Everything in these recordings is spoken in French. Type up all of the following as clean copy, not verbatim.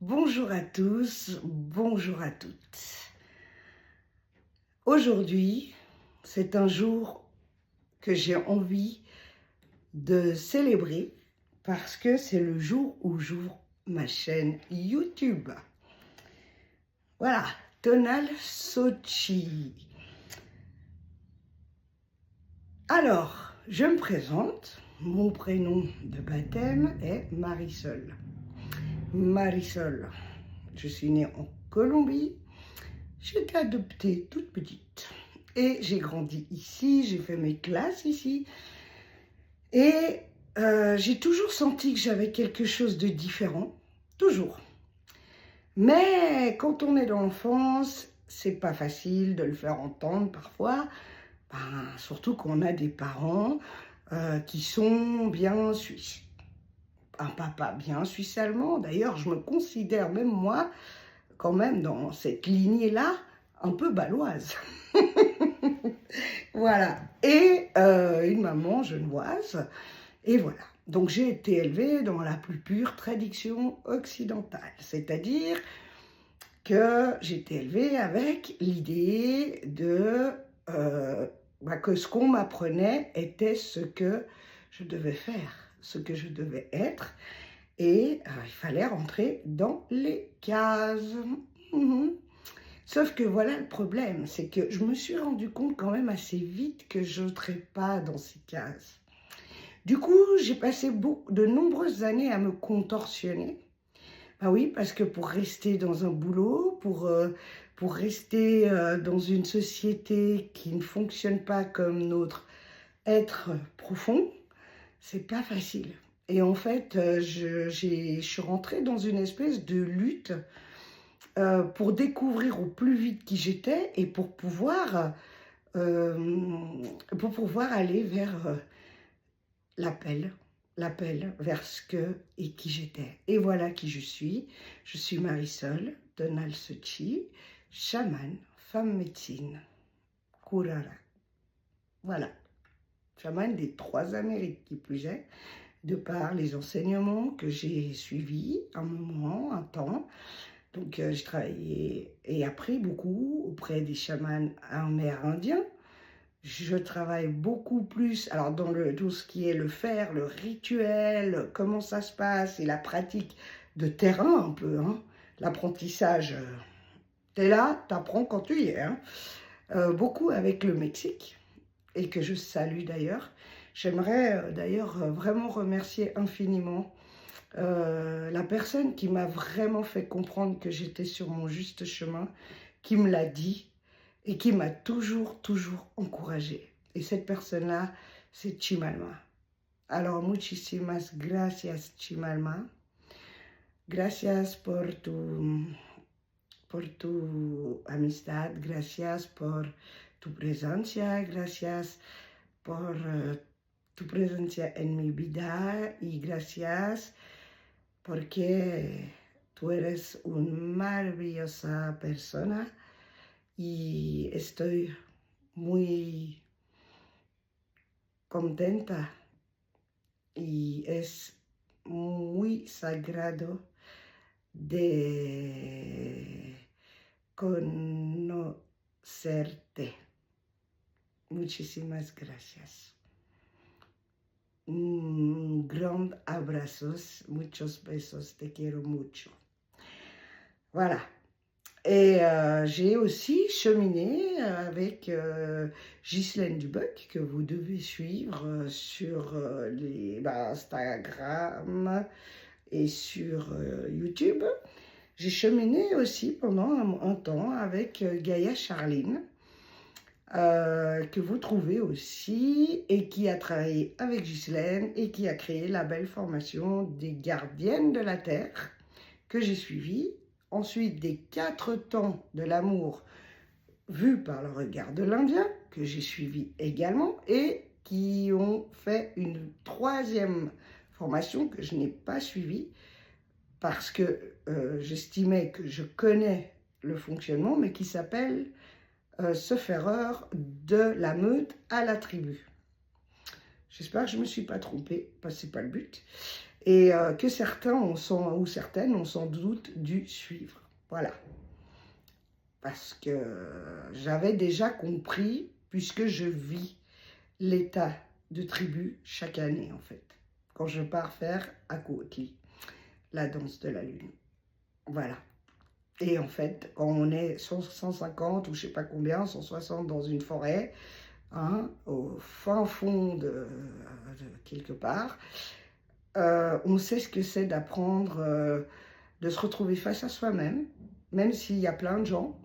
Bonjour à tous, bonjour à toutes. Aujourd'hui, c'est un jour que j'ai envie de célébrer parce que c'est le jour où j'ouvre ma chaîne YouTube. Voilà, Tonal Sochi. Alors, je me présente. Mon prénom de baptême est Marisol. Marisol. Je suis née en Colombie. J'ai été adoptée toute petite et j'ai grandi ici, j'ai fait mes classes ici et j'ai toujours senti que j'avais quelque chose de différent, toujours. Mais quand on est dans l'enfance, c'est pas facile de le faire entendre parfois, surtout quand on a des parents qui sont bien suisses. Un papa bien suisse-allemand, d'ailleurs je me considère même moi quand même dans cette lignée-là, un peu baloise. Voilà. Et une maman genevoise. Et voilà. Donc j'ai été élevée dans la plus pure tradition occidentale. C'est-à-dire que j'ai été élevée avec l'idée de que ce qu'on m'apprenait était ce que je devais faire, ce que je devais être. Et il fallait rentrer dans les cases. Mhm. Sauf que voilà le problème, c'est que je me suis rendu compte quand même assez vite que je n'entrais pas dans ces cases. Du coup, j'ai passé de nombreuses années à me contorsionner. Ah oui, parce que pour rester dans un boulot, pour rester dans une société qui ne fonctionne pas comme notre être profond, c'est pas facile. Et en fait, je suis rentrée dans une espèce de lutte pour découvrir au plus vite qui j'étais et pour pouvoir aller vers l'appel, vers ce que et qui j'étais. Et voilà qui je suis. Je suis Marisol Tonal Sochi, chamane, femme médecine, Kurara. Voilà, chamane des 3 Amériques qui plus est, de par les enseignements que j'ai suivis un moment, un temps. Donc, j'ai travaillé et appris beaucoup auprès des chamans amérindiens. Je travaille beaucoup plus, alors dans tout ce qui est le faire, le rituel, comment ça se passe et la pratique de terrain un peu, hein. L'apprentissage, t'es là, t'apprends quand tu y es, hein. Beaucoup avec le Mexique, et que je salue d'ailleurs. J'aimerais d'ailleurs vraiment remercier infiniment la personne qui m'a vraiment fait comprendre que j'étais sur mon juste chemin, qui me l'a dit et qui m'a toujours encouragée. Et cette personne-là, c'est Chimalma. Alors, muchísimas gracias, Chimalma. Gracias por tu amistad, gracias por tu presencia, gracias por tu presencia en mi vida y gracias porque tú eres una maravillosa persona y estoy muy contenta y es muy sagrado de conocerte. Muchísimas gracias. Grands abrazos, muchos besos, te quiero mucho. Voilà. Et j'ai aussi cheminé avec Ghislaine Dubuc, que vous devez suivre sur Instagram et sur YouTube. J'ai cheminé aussi pendant un temps avec Gaïa Charline, que vous trouvez aussi, et qui a travaillé avec Ghislaine et qui a créé la belle formation des gardiennes de la Terre, que j'ai suivie. Ensuite, des 4 temps de l'amour vus par le regard de l'Indien, que j'ai suivi également, et qui ont fait une 3e formation que je n'ai pas suivie, parce que j'estimais que je connais le fonctionnement, mais qui s'appelle se faire heureux de la meute à la tribu. J'espère que je ne me suis pas trompée, parce que ce n'est pas le but. et que certains ou certaines ont sans doute dû suivre. Voilà. Parce que j'avais déjà compris, puisque je vis l'état de tribu chaque année, en fait, quand je pars faire à Kouotli, la danse de la lune. Voilà. Et en fait, quand on est 150 ou je sais pas combien, 160 dans une forêt, hein, au fin fond de quelque part, on sait ce que c'est d'apprendre, de se retrouver face à soi-même, même s'il y a plein de gens.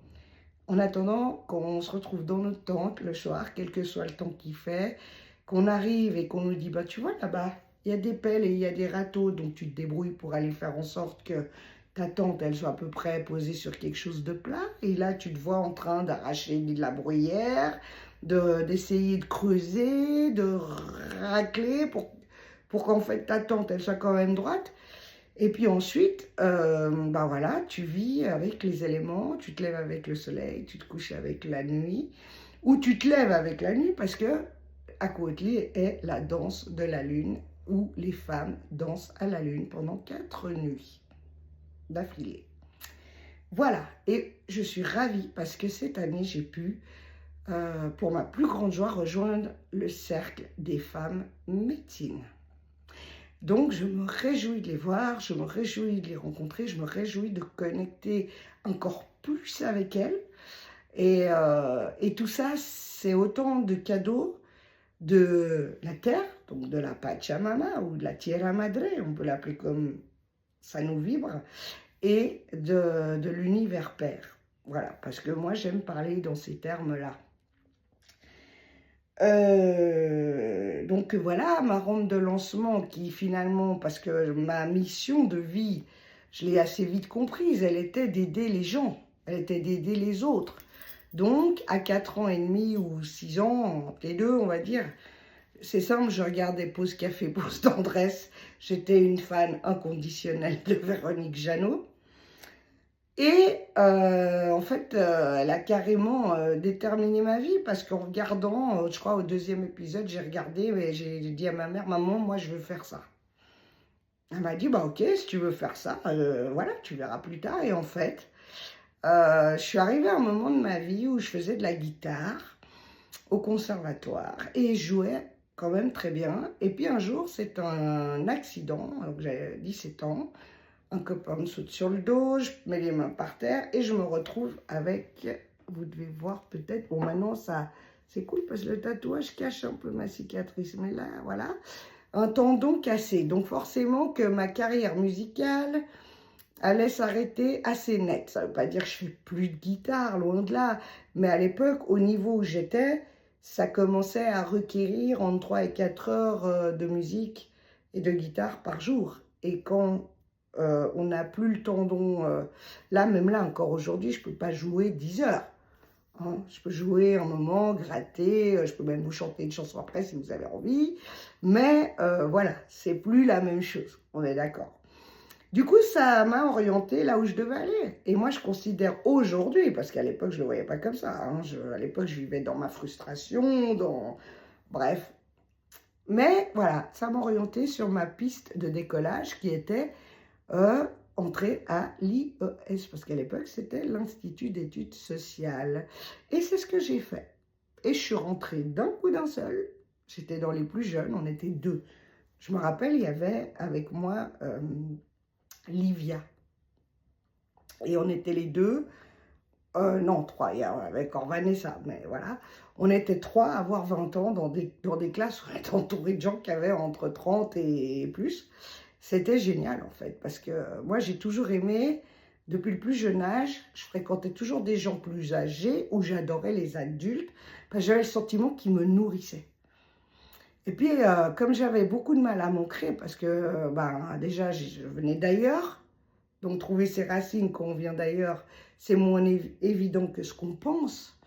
En attendant, quand on se retrouve dans notre tente le soir, quel que soit le temps qu'il fait, qu'on arrive et qu'on nous dit, bah tu vois là-bas, il y a des pelles et il y a des râteaux, donc tu te débrouilles pour aller faire en sorte que ta tente, elle soit à peu près posée sur quelque chose de plat. Et là, tu te vois en train d'arracher de la bruyère, d'essayer de creuser, de racler pour qu'en fait ta tente, elle soit quand même droite. Et puis ensuite, ben voilà, tu vis avec les éléments, tu te lèves avec le soleil, tu te couches avec la nuit, ou tu te lèves avec la nuit parce que à Kouotli est la danse de la lune où les femmes dansent à la lune pendant 4 nuits d'affilée. Voilà, et je suis ravie parce que cette année, j'ai pu, pour ma plus grande joie, rejoindre le cercle des femmes médecines. Donc, je me réjouis de les voir, je me réjouis de les rencontrer, je me réjouis de connecter encore plus avec elles. Et tout ça, c'est autant de cadeaux de la terre, donc de la Pachamama ou de la Tierra Madre, on peut l'appeler comme ça nous vibre, et de l'univers père. Voilà, parce que moi, j'aime parler dans ces termes-là. Donc voilà, ma rampe de lancement qui finalement, parce que ma mission de vie, je l'ai assez vite comprise, elle était d'aider les gens, elle était d'aider les autres. Donc à 4 ans et demi ou 6 ans, entre les deux on va dire, c'est simple, je regardais Pause Café, Pause Tendresse, j'étais une fan inconditionnelle de Véronique Jeannot. Et en fait, elle a carrément déterminé ma vie parce qu'en regardant, je crois au 2e épisode, j'ai regardé et j'ai dit à ma mère, maman, moi je veux faire ça. Elle m'a dit, bah ok, si tu veux faire ça, voilà, tu verras plus tard. Et en fait, je suis arrivée à un moment de ma vie où je faisais de la guitare au conservatoire et je jouais quand même très bien. Et puis un jour, c'est un accident, alors que j'avais 17 ans, un copain me saute sur le dos, je mets les mains par terre et je me retrouve avec, vous devez voir peut-être, bon maintenant ça, c'est cool parce que le tatouage cache un peu ma cicatrice, mais là voilà, un tendon cassé. Donc forcément que ma carrière musicale allait s'arrêter assez net. Ça ne veut pas dire que je fais plus de guitare, loin de là, mais à l'époque, au niveau où j'étais, ça commençait à requérir entre 3 et 4 heures de musique et de guitare par jour. Et quand on n'a plus le tendon, là, même là, encore aujourd'hui, je ne peux pas jouer 10 heures. Hein. Je peux jouer un moment, gratter, je peux même vous chanter une chanson après si vous avez envie. Mais voilà, c'est plus la même chose, on est d'accord. Du coup, ça m'a orientée là où je devais aller. Et moi, je considère aujourd'hui, parce qu'à l'époque, je ne le voyais pas comme ça. Hein, à l'époque, je vivais dans ma frustration, bref. Mais voilà, ça m'a orientée sur ma piste de décollage qui était entrer à l'IES, parce qu'à l'époque, c'était l'Institut d'études sociales. Et c'est ce que j'ai fait. Et je suis rentrée d'un coup d'un seul. J'étais dans les plus jeunes, on était 2. Je me rappelle, il y avait avec moi Livia. Et on était les 2, non 3, il y avait encore Vanessa, mais voilà. On était 3 à avoir 20 ans dans des classes où on était entouré de gens qui avaient entre 30 et plus. C'était génial en fait, parce que moi j'ai toujours aimé, depuis le plus jeune âge, je fréquentais toujours des gens plus âgés, où j'adorais les adultes, parce que j'avais le sentiment qu'ils me nourrissaient. Et puis, comme j'avais beaucoup de mal à m'ancrer, parce que déjà je venais d'ailleurs, donc trouver ses racines quand on vient d'ailleurs, c'est moins évident que ce qu'on pense.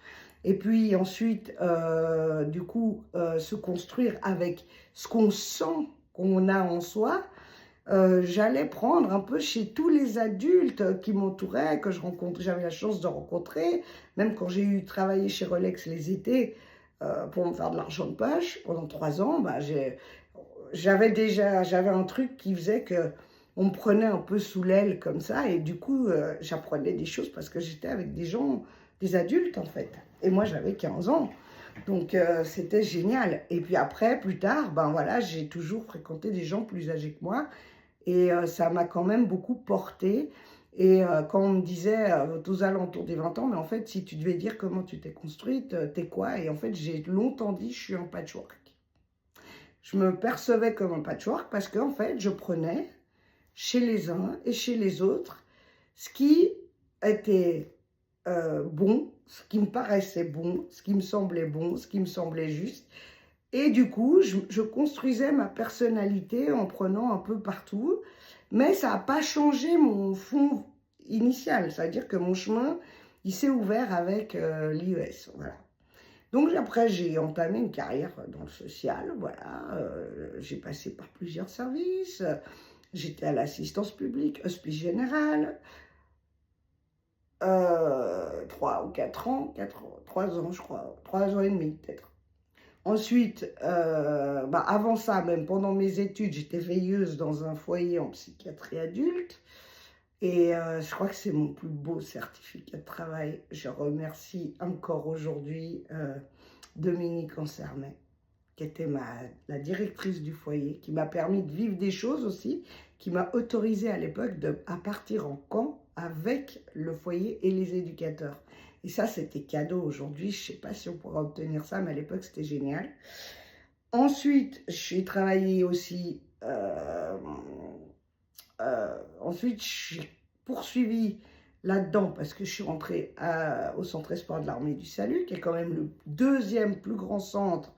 Et puis ensuite, du coup, se construire avec ce qu'on sent qu'on a en soi, j'allais prendre un peu chez tous les adultes qui m'entouraient, que j'avais la chance de rencontrer, même quand j'ai travaillé chez Rolex les étés pour me faire de l'argent de poche pendant 3 ans, j'avais un truc qui faisait que on me prenait un peu sous l'aile comme ça, et du coup, j'apprenais des choses parce que j'étais avec des gens, des adultes en fait. Et moi, j'avais 15 ans. Donc, c'était génial. Et puis après, plus tard, ben voilà, j'ai toujours fréquenté des gens plus âgés que moi. Et ça m'a quand même beaucoup portée. Et quand on me disait aux alentours des 20 ans, mais en fait, si tu devais dire comment tu t'es construite, t'es quoi? Et en fait, j'ai longtemps dit, je suis un patchwork. Je me percevais comme un patchwork parce qu'en fait, je prenais chez les uns et chez les autres ce qui était bon, ce qui me paraissait bon, ce qui me semblait bon, ce qui me semblait juste. Et du coup, je construisais ma personnalité en prenant un peu partout, mais ça n'a pas changé mon fond initial. C'est-à-dire que mon chemin, il s'est ouvert avec l'IES, voilà. Donc après, j'ai entamé une carrière dans le social, voilà. J'ai passé par plusieurs services. J'étais à l'assistance publique, hospice général, 3 ou 4 ans, 3 ans je crois, 3 ans et demi peut-être. Ensuite, avant ça, même pendant mes études, j'étais veilleuse dans un foyer en psychiatrie adulte. Et je crois que c'est mon plus beau certificat de travail. Je remercie encore aujourd'hui Dominique Ansermet, qui était la directrice du foyer, qui m'a permis de vivre des choses aussi, qui m'a autorisée à l'époque à partir en camp avec le foyer et les éducateurs. Et ça, c'était cadeau aujourd'hui. Je ne sais pas si on pourra obtenir ça, mais à l'époque, c'était génial. Ensuite, j'ai travaillé aussi... ensuite, j'ai poursuivi là-dedans parce que je suis rentrée au Centre Espoir de l'Armée du Salut, qui est quand même le deuxième plus grand centre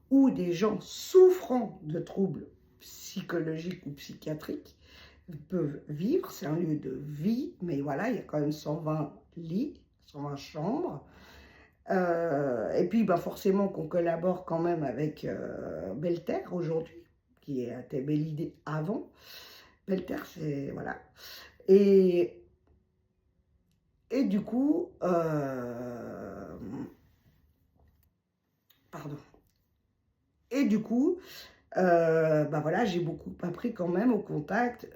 où des gens souffrant de troubles psychologiques ou psychiatriques peuvent vivre. C'est un lieu de vie, mais voilà, il y a quand même 120 lits, 120 chambres. Et puis, forcément qu'on collabore quand même avec Belter aujourd'hui, qui était belle idée avant. Belter, c'est... voilà. Et du coup... pardon. Et du coup... voilà, j'ai beaucoup appris quand même au contact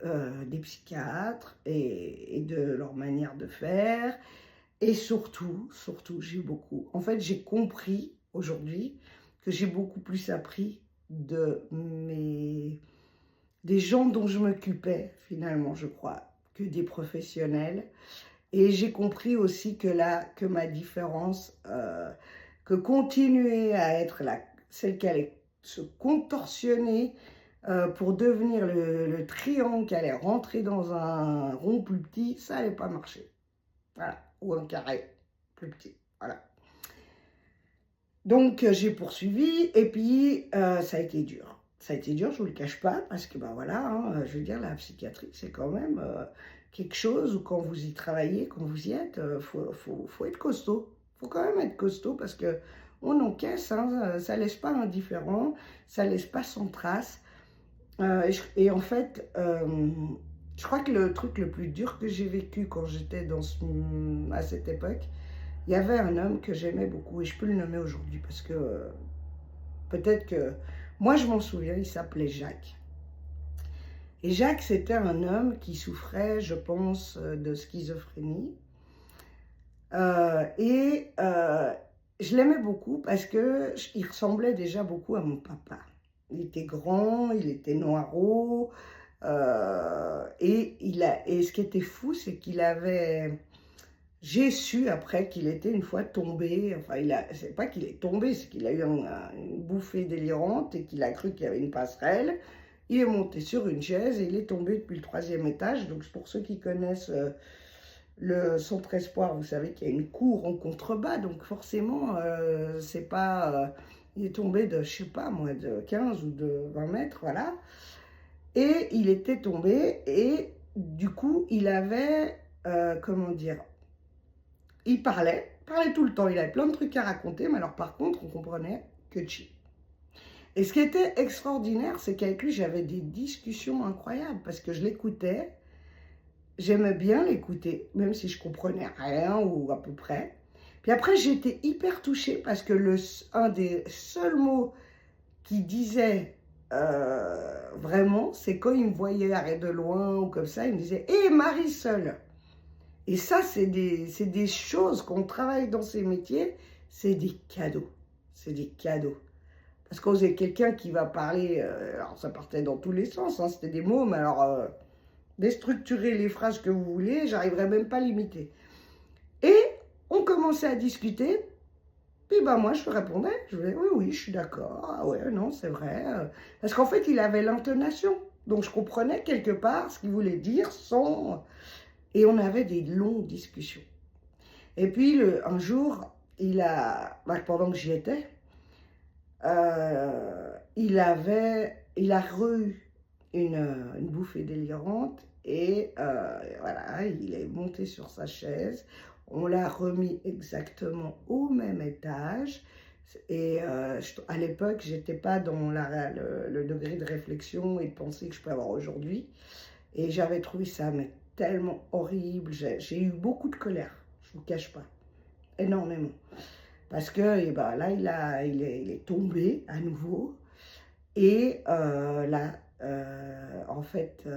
des psychiatres et de leur manière de faire. Et surtout, j'ai beaucoup... En fait, j'ai compris aujourd'hui que j'ai beaucoup plus appris des gens dont je m'occupais, finalement, je crois, que des professionnels. Et j'ai compris aussi que ma différence, que continuer à être celle qui allait se contorsionner pour devenir le triangle qui allait rentrer dans un rond plus petit, ça n'allait pas marcher. Voilà, ou un carré plus petit, voilà. Donc j'ai poursuivi et puis ça a été dur. Ça a été dur, je ne vous le cache pas, parce que voilà, hein, je veux dire, la psychiatrie, c'est quand même quelque chose où quand vous y travaillez, quand vous y êtes, faut être costaud. Il faut quand même être costaud parce que on encaisse, hein, ça ne laisse pas indifférent, ça ne laisse pas sans trace. Et en fait, je crois que le truc le plus dur que j'ai vécu quand j'étais à cette époque, il y avait un homme que j'aimais beaucoup, et je peux le nommer aujourd'hui parce que peut-être que... Moi, je m'en souviens, il s'appelait Jacques. Et Jacques, c'était un homme qui souffrait, je pense, de schizophrénie. Je l'aimais beaucoup parce qu'il ressemblait déjà beaucoup à mon papa. Il était grand, il était noirot, et ce qui était fou, c'est qu'il avait... J'ai su après qu'il était une fois tombé, enfin, c'est pas qu'il est tombé, c'est qu'il a eu une bouffée délirante et qu'il a cru qu'il y avait une passerelle. Il est monté sur une chaise et il est tombé depuis le 3e étage. Donc, pour ceux qui connaissent le Centre Espoir, vous savez qu'il y a une cour en contrebas. Donc, forcément, c'est pas... il est tombé de, je sais pas moi, de 15 ou de 20 mètres, voilà. Et il était tombé et du coup, il avait, comment dire... Il parlait tout le temps, il avait plein de trucs à raconter, mais alors par contre, on comprenait que chi. Et ce qui était extraordinaire, c'est qu'avec lui, j'avais des discussions incroyables, parce que je l'écoutais, j'aimais bien l'écouter, même si je comprenais rien, ou à peu près. Puis après, j'étais hyper touchée, parce que un des seuls mots qu'il disait vraiment, c'est quand il me voyait arrêter de loin ou comme ça, il me disait « Hé, Marisol !» Et ça, c'est des choses qu'on travaille dans ces métiers, c'est des cadeaux. C'est des cadeaux. Parce qu'on est quelqu'un qui va parler, alors ça partait dans tous les sens, hein, c'était des mots, mais alors, déstructurer les phrases que vous voulez, j'arriverais même pas à l'imiter. Et on commençait à discuter, puis ben moi je répondais, je disais oui, oui, je suis d'accord, ah ouais, non, c'est vrai. Parce qu'en fait, il avait l'intonation, donc je comprenais quelque part ce qu'il voulait dire sans... Et on avait des longues discussions. Et puis un jour, pendant que j'y étais, il a eu une bouffée délirante et voilà, il est monté sur sa chaise. On l'a remis exactement au même étage. Et à l'époque, j'étais pas dans le degré de réflexion et de pensée que je peux avoir aujourd'hui. Et j'avais trouvé ça mais tellement horrible. J'ai eu beaucoup de colère, je vous cache pas, énormément. Parce que et ben, là, il est tombé à nouveau. Et là, en fait,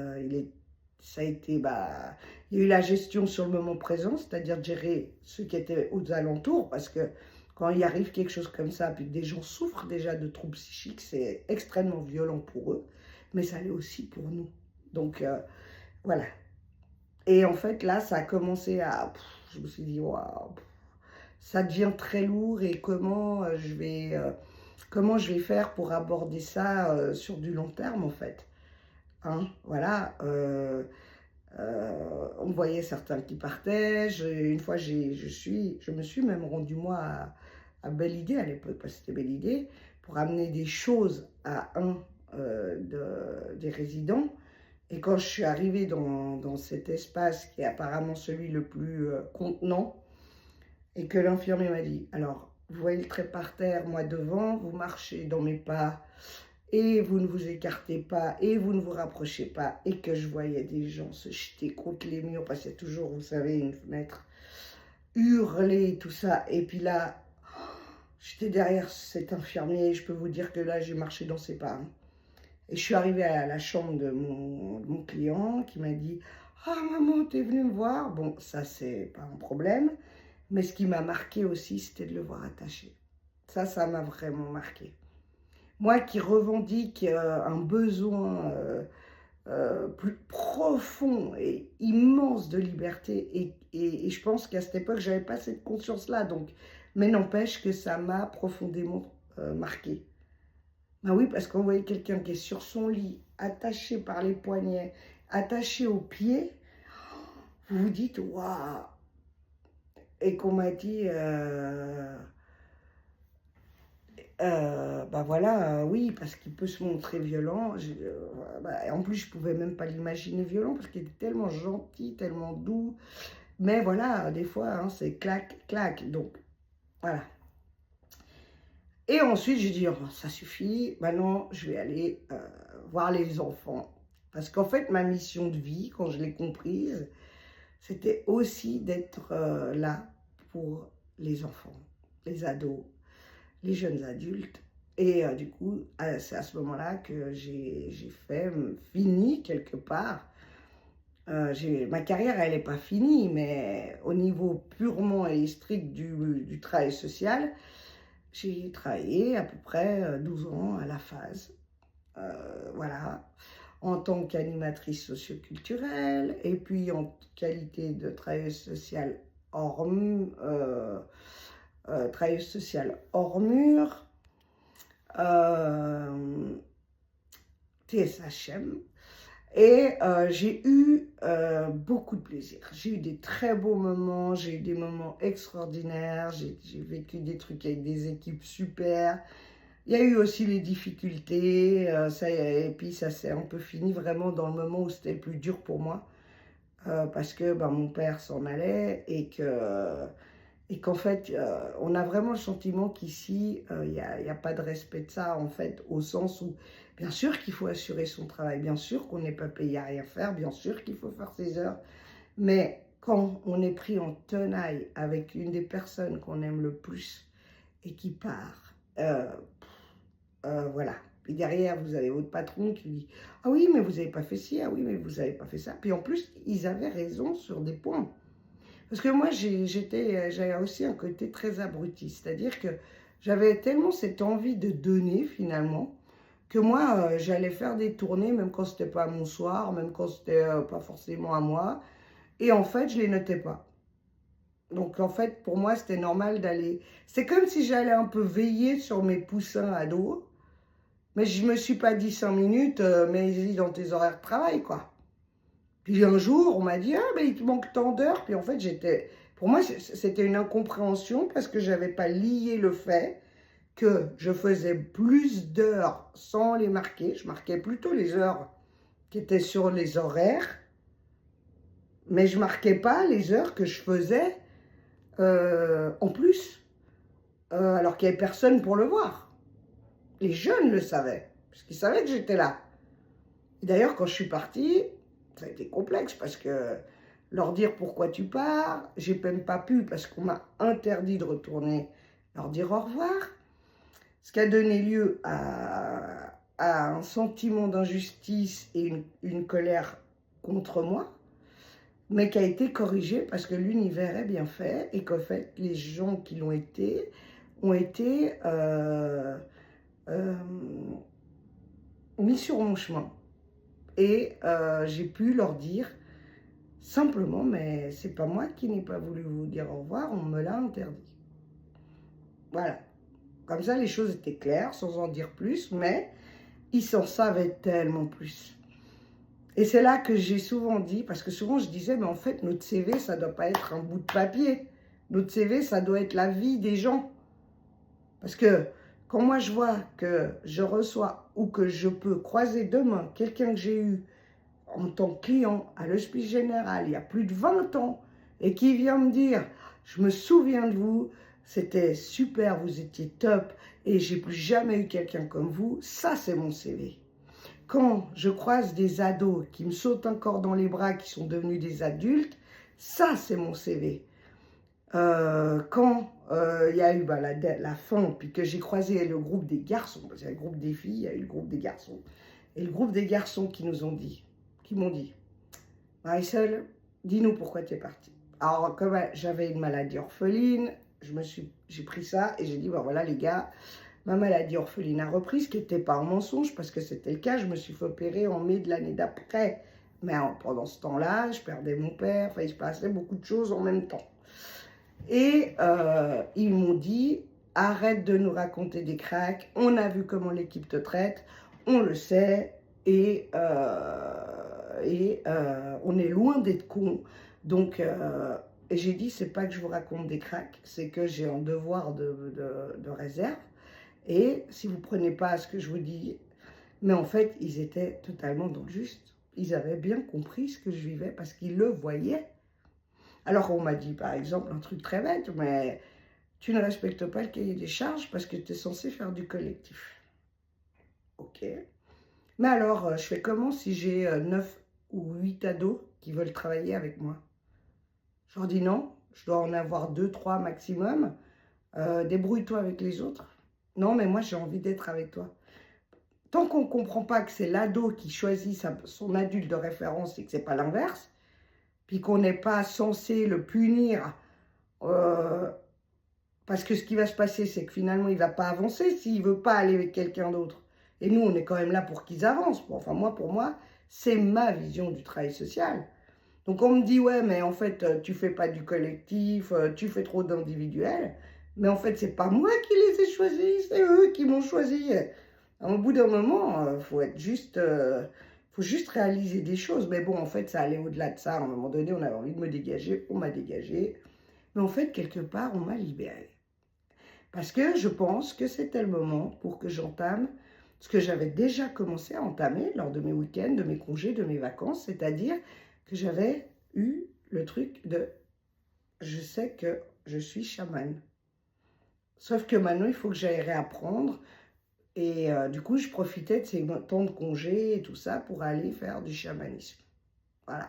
ça a été, il y a eu la gestion sur le moment présent, c'est-à-dire de gérer ceux qui étaient aux alentours, parce que quand il arrive quelque chose comme ça, puis que des gens souffrent déjà de troubles psychiques, c'est extrêmement violent pour eux, mais ça l'est aussi pour nous. Donc, voilà. Et en fait, là, ça a commencé à... je me suis dit, waouh, ça devient très lourd et comment je vais faire pour aborder ça sur du long terme, en fait. Hein, voilà, on voyait certains qui partaient. Une fois, je me suis même rendue, moi, à Belle Idée à l'époque, parce que c'était Belle Idée, pour amener des choses à des résidents. Et quand je suis arrivée dans cet espace qui est apparemment celui le plus contenant, et que l'infirmier m'a dit, alors, vous voyez le trait par terre, moi devant, vous marchez dans mes pas, et vous ne vous écartez pas, et vous ne vous rapprochez pas, et que je voyais des gens se jeter contre les murs, parce qu'il y a toujours, vous savez, une fenêtre, hurler, tout ça, et puis là, j'étais derrière cet infirmier, je peux vous dire que là, j'ai marché dans ses pas, hein. Et je suis arrivée à la chambre de mon client, qui m'a dit, « Ah maman, t'es venue me voir ?» Bon, ça, c'est pas un problème. Mais ce qui m'a marqué aussi, c'était de le voir attaché. Ça m'a vraiment marqué. Moi qui revendique un besoin plus profond et immense de liberté, et je pense qu'à cette époque, je n'avais pas cette conscience-là. Mais n'empêche que ça m'a profondément marqué. Ben oui, parce qu'on voyait quelqu'un qui est sur son lit, attaché par les poignets, attaché aux pieds, vous vous dites, waouh! Et qu'on m'a dit, voilà, oui, parce qu'il peut se montrer violent. En plus, je pouvais même pas l'imaginer violent, parce qu'il était tellement gentil, tellement doux. Mais voilà, des fois, hein, c'est clac, clac. Donc, voilà. Et ensuite, j'ai dit, oh, ça suffit, maintenant, je vais aller voir les enfants. Parce qu'en fait, ma mission de vie, quand je l'ai comprise, c'était aussi d'être là pour les enfants, les ados, les jeunes adultes. Et du coup, c'est à ce moment-là que j'ai fini quelque part. Ma carrière, elle n'est pas finie, mais au niveau purement et strict du travail social, j'ai travaillé à peu près 12 ans à la phase. Voilà, en tant qu'animatrice socioculturelle, et puis en qualité de travailleuse sociale hors mur, TSHM, et j'ai eu beaucoup de plaisir. J'ai eu des très beaux moments, j'ai eu des moments extraordinaires, j'ai vécu des trucs avec des équipes super. Il y a eu aussi les difficultés, et puis ça s'est un peu fini vraiment dans le moment où c'était le plus dur pour moi, parce que mon père s'en allait et qu'en fait, on a vraiment le sentiment qu'ici, il n'y a pas de respect de ça, en fait, au sens où, bien sûr qu'il faut assurer son travail, bien sûr qu'on n'est pas payé à rien faire, bien sûr qu'il faut faire ses heures, mais quand on est pris en tenaille avec une des personnes qu'on aime le plus et qui part, voilà. Puis derrière, vous avez votre patron qui dit « Ah oui, mais vous n'avez pas fait ci, ah oui, mais vous n'avez pas fait ça. » Puis en plus, ils avaient raison sur des points. Parce que moi, j'avais aussi un côté très abruti. C'est-à-dire que j'avais tellement cette envie de donner, finalement, que moi, j'allais faire des tournées, même quand c'était pas à mon soir, même quand c'était pas forcément à moi. Et en fait, je les notais pas. Donc, en fait, pour moi, c'était normal d'aller... C'est comme si j'allais un peu veiller sur mes poussins à dos. Mais je me suis pas dit 5 minutes, mais dis dans tes horaires de travail, quoi. Puis un jour, on m'a dit, ah, mais il te manque tant d'heures. Puis en fait, pour moi, c'était une incompréhension parce que j'avais pas lié le fait que je faisais plus d'heures sans les marquer. Je marquais plutôt les heures qui étaient sur les horaires, mais je marquais pas les heures que je faisais en plus, alors qu'il n'y avait personne pour le voir. Les jeunes le savaient, parce qu'ils savaient que j'étais là. D'ailleurs, quand je suis partie, ça a été complexe, parce que leur dire pourquoi tu pars, j'ai même pas pu, parce qu'on m'a interdit de retourner leur dire au revoir. Ce qui a donné lieu à un sentiment d'injustice et une colère contre moi, mais qui a été corrigé parce que l'univers est bien fait et qu'en fait, les gens qui l'ont été ont été mis sur mon chemin. Et j'ai pu leur dire simplement, mais c'est pas moi qui n'ai pas voulu vous dire au revoir, on me l'a interdit. Voilà. Comme ça, les choses étaient claires, sans en dire plus, mais ils s'en savaient tellement plus. Et c'est là que j'ai souvent dit, parce que souvent je disais, mais en fait, notre CV, ça ne doit pas être un bout de papier. Notre CV, ça doit être la vie des gens. Parce que quand moi je vois que je reçois ou que je peux croiser demain quelqu'un que j'ai eu en tant que client à l'Hospice Général il y a plus de 20 ans et qui vient me dire, je me souviens de vous, c'était super, vous étiez top et j'ai plus jamais eu quelqu'un comme vous, ça c'est mon CV. Quand je croise des ados qui me sautent encore dans les bras, qui sont devenus des adultes, ça c'est mon CV. Quand il y a eu la fin, puis que j'ai croisé le groupe des garçons, parce qu'il y a le groupe des filles, il y a eu le groupe des garçons, et le groupe des garçons qui m'ont dit, Marisol, dis-nous pourquoi tu es partie. Alors, comme j'avais une maladie orpheline, j'ai pris ça et j'ai dit, ben voilà les gars, ma maladie orpheline a repris, ce qui n'était pas un mensonge, parce que c'était le cas, je me suis fait opérer en mai de l'année d'après. Mais pendant ce temps-là, je perdais mon père, enfin, il se passait beaucoup de choses en même temps. Et ils m'ont dit, arrête de nous raconter des cracks, on a vu comment l'équipe te traite, on le sait, et on est loin d'être cons. Donc, j'ai dit, c'est pas que je vous raconte des cracks, c'est que j'ai un devoir de réserve. Et si vous ne prenez pas ce que je vous dis, mais en fait, ils étaient totalement dans le juste. Ils avaient bien compris ce que je vivais parce qu'ils le voyaient. Alors on m'a dit par exemple un truc très bête, mais tu ne respectes pas le cahier des charges parce que tu es censé faire du collectif. Ok. Mais alors, je fais comment si j'ai 9 ou 8 ados qui veulent travailler avec moi? Je leur dis non, je dois en avoir 2, 3 maximum. Débrouille-toi avec les autres. Non, mais moi, j'ai envie d'être avec toi. Tant qu'on ne comprend pas que c'est l'ado qui choisit son adulte de référence et que ce n'est pas l'inverse, puis qu'on n'est pas censé le punir, parce que ce qui va se passer, c'est que finalement, il ne va pas avancer s'il ne veut pas aller avec quelqu'un d'autre. Et nous, on est quand même là pour qu'ils avancent. Bon, enfin, pour moi, c'est ma vision du travail social. Donc, on me dit, ouais, mais en fait, tu ne fais pas du collectif, tu fais trop d'individuel. Mais en fait, c'est pas moi qui les ai choisis, c'est eux qui m'ont choisi. Au bout d'un moment, faut juste réaliser des choses. Mais bon, en fait, ça allait au-delà de ça. À un moment donné, on avait envie de me dégager, on m'a dégagé. Mais en fait, quelque part, on m'a libérée. Parce que je pense que c'était le moment pour que j'entame ce que j'avais déjà commencé à entamer lors de mes week-ends, de mes congés, de mes vacances. C'est-à-dire que j'avais eu le truc de « je sais que je suis chamane ». Sauf que maintenant, il faut que j'aille réapprendre. Et du coup, je profitais de ces temps de congé et tout ça pour aller faire du chamanisme. Voilà.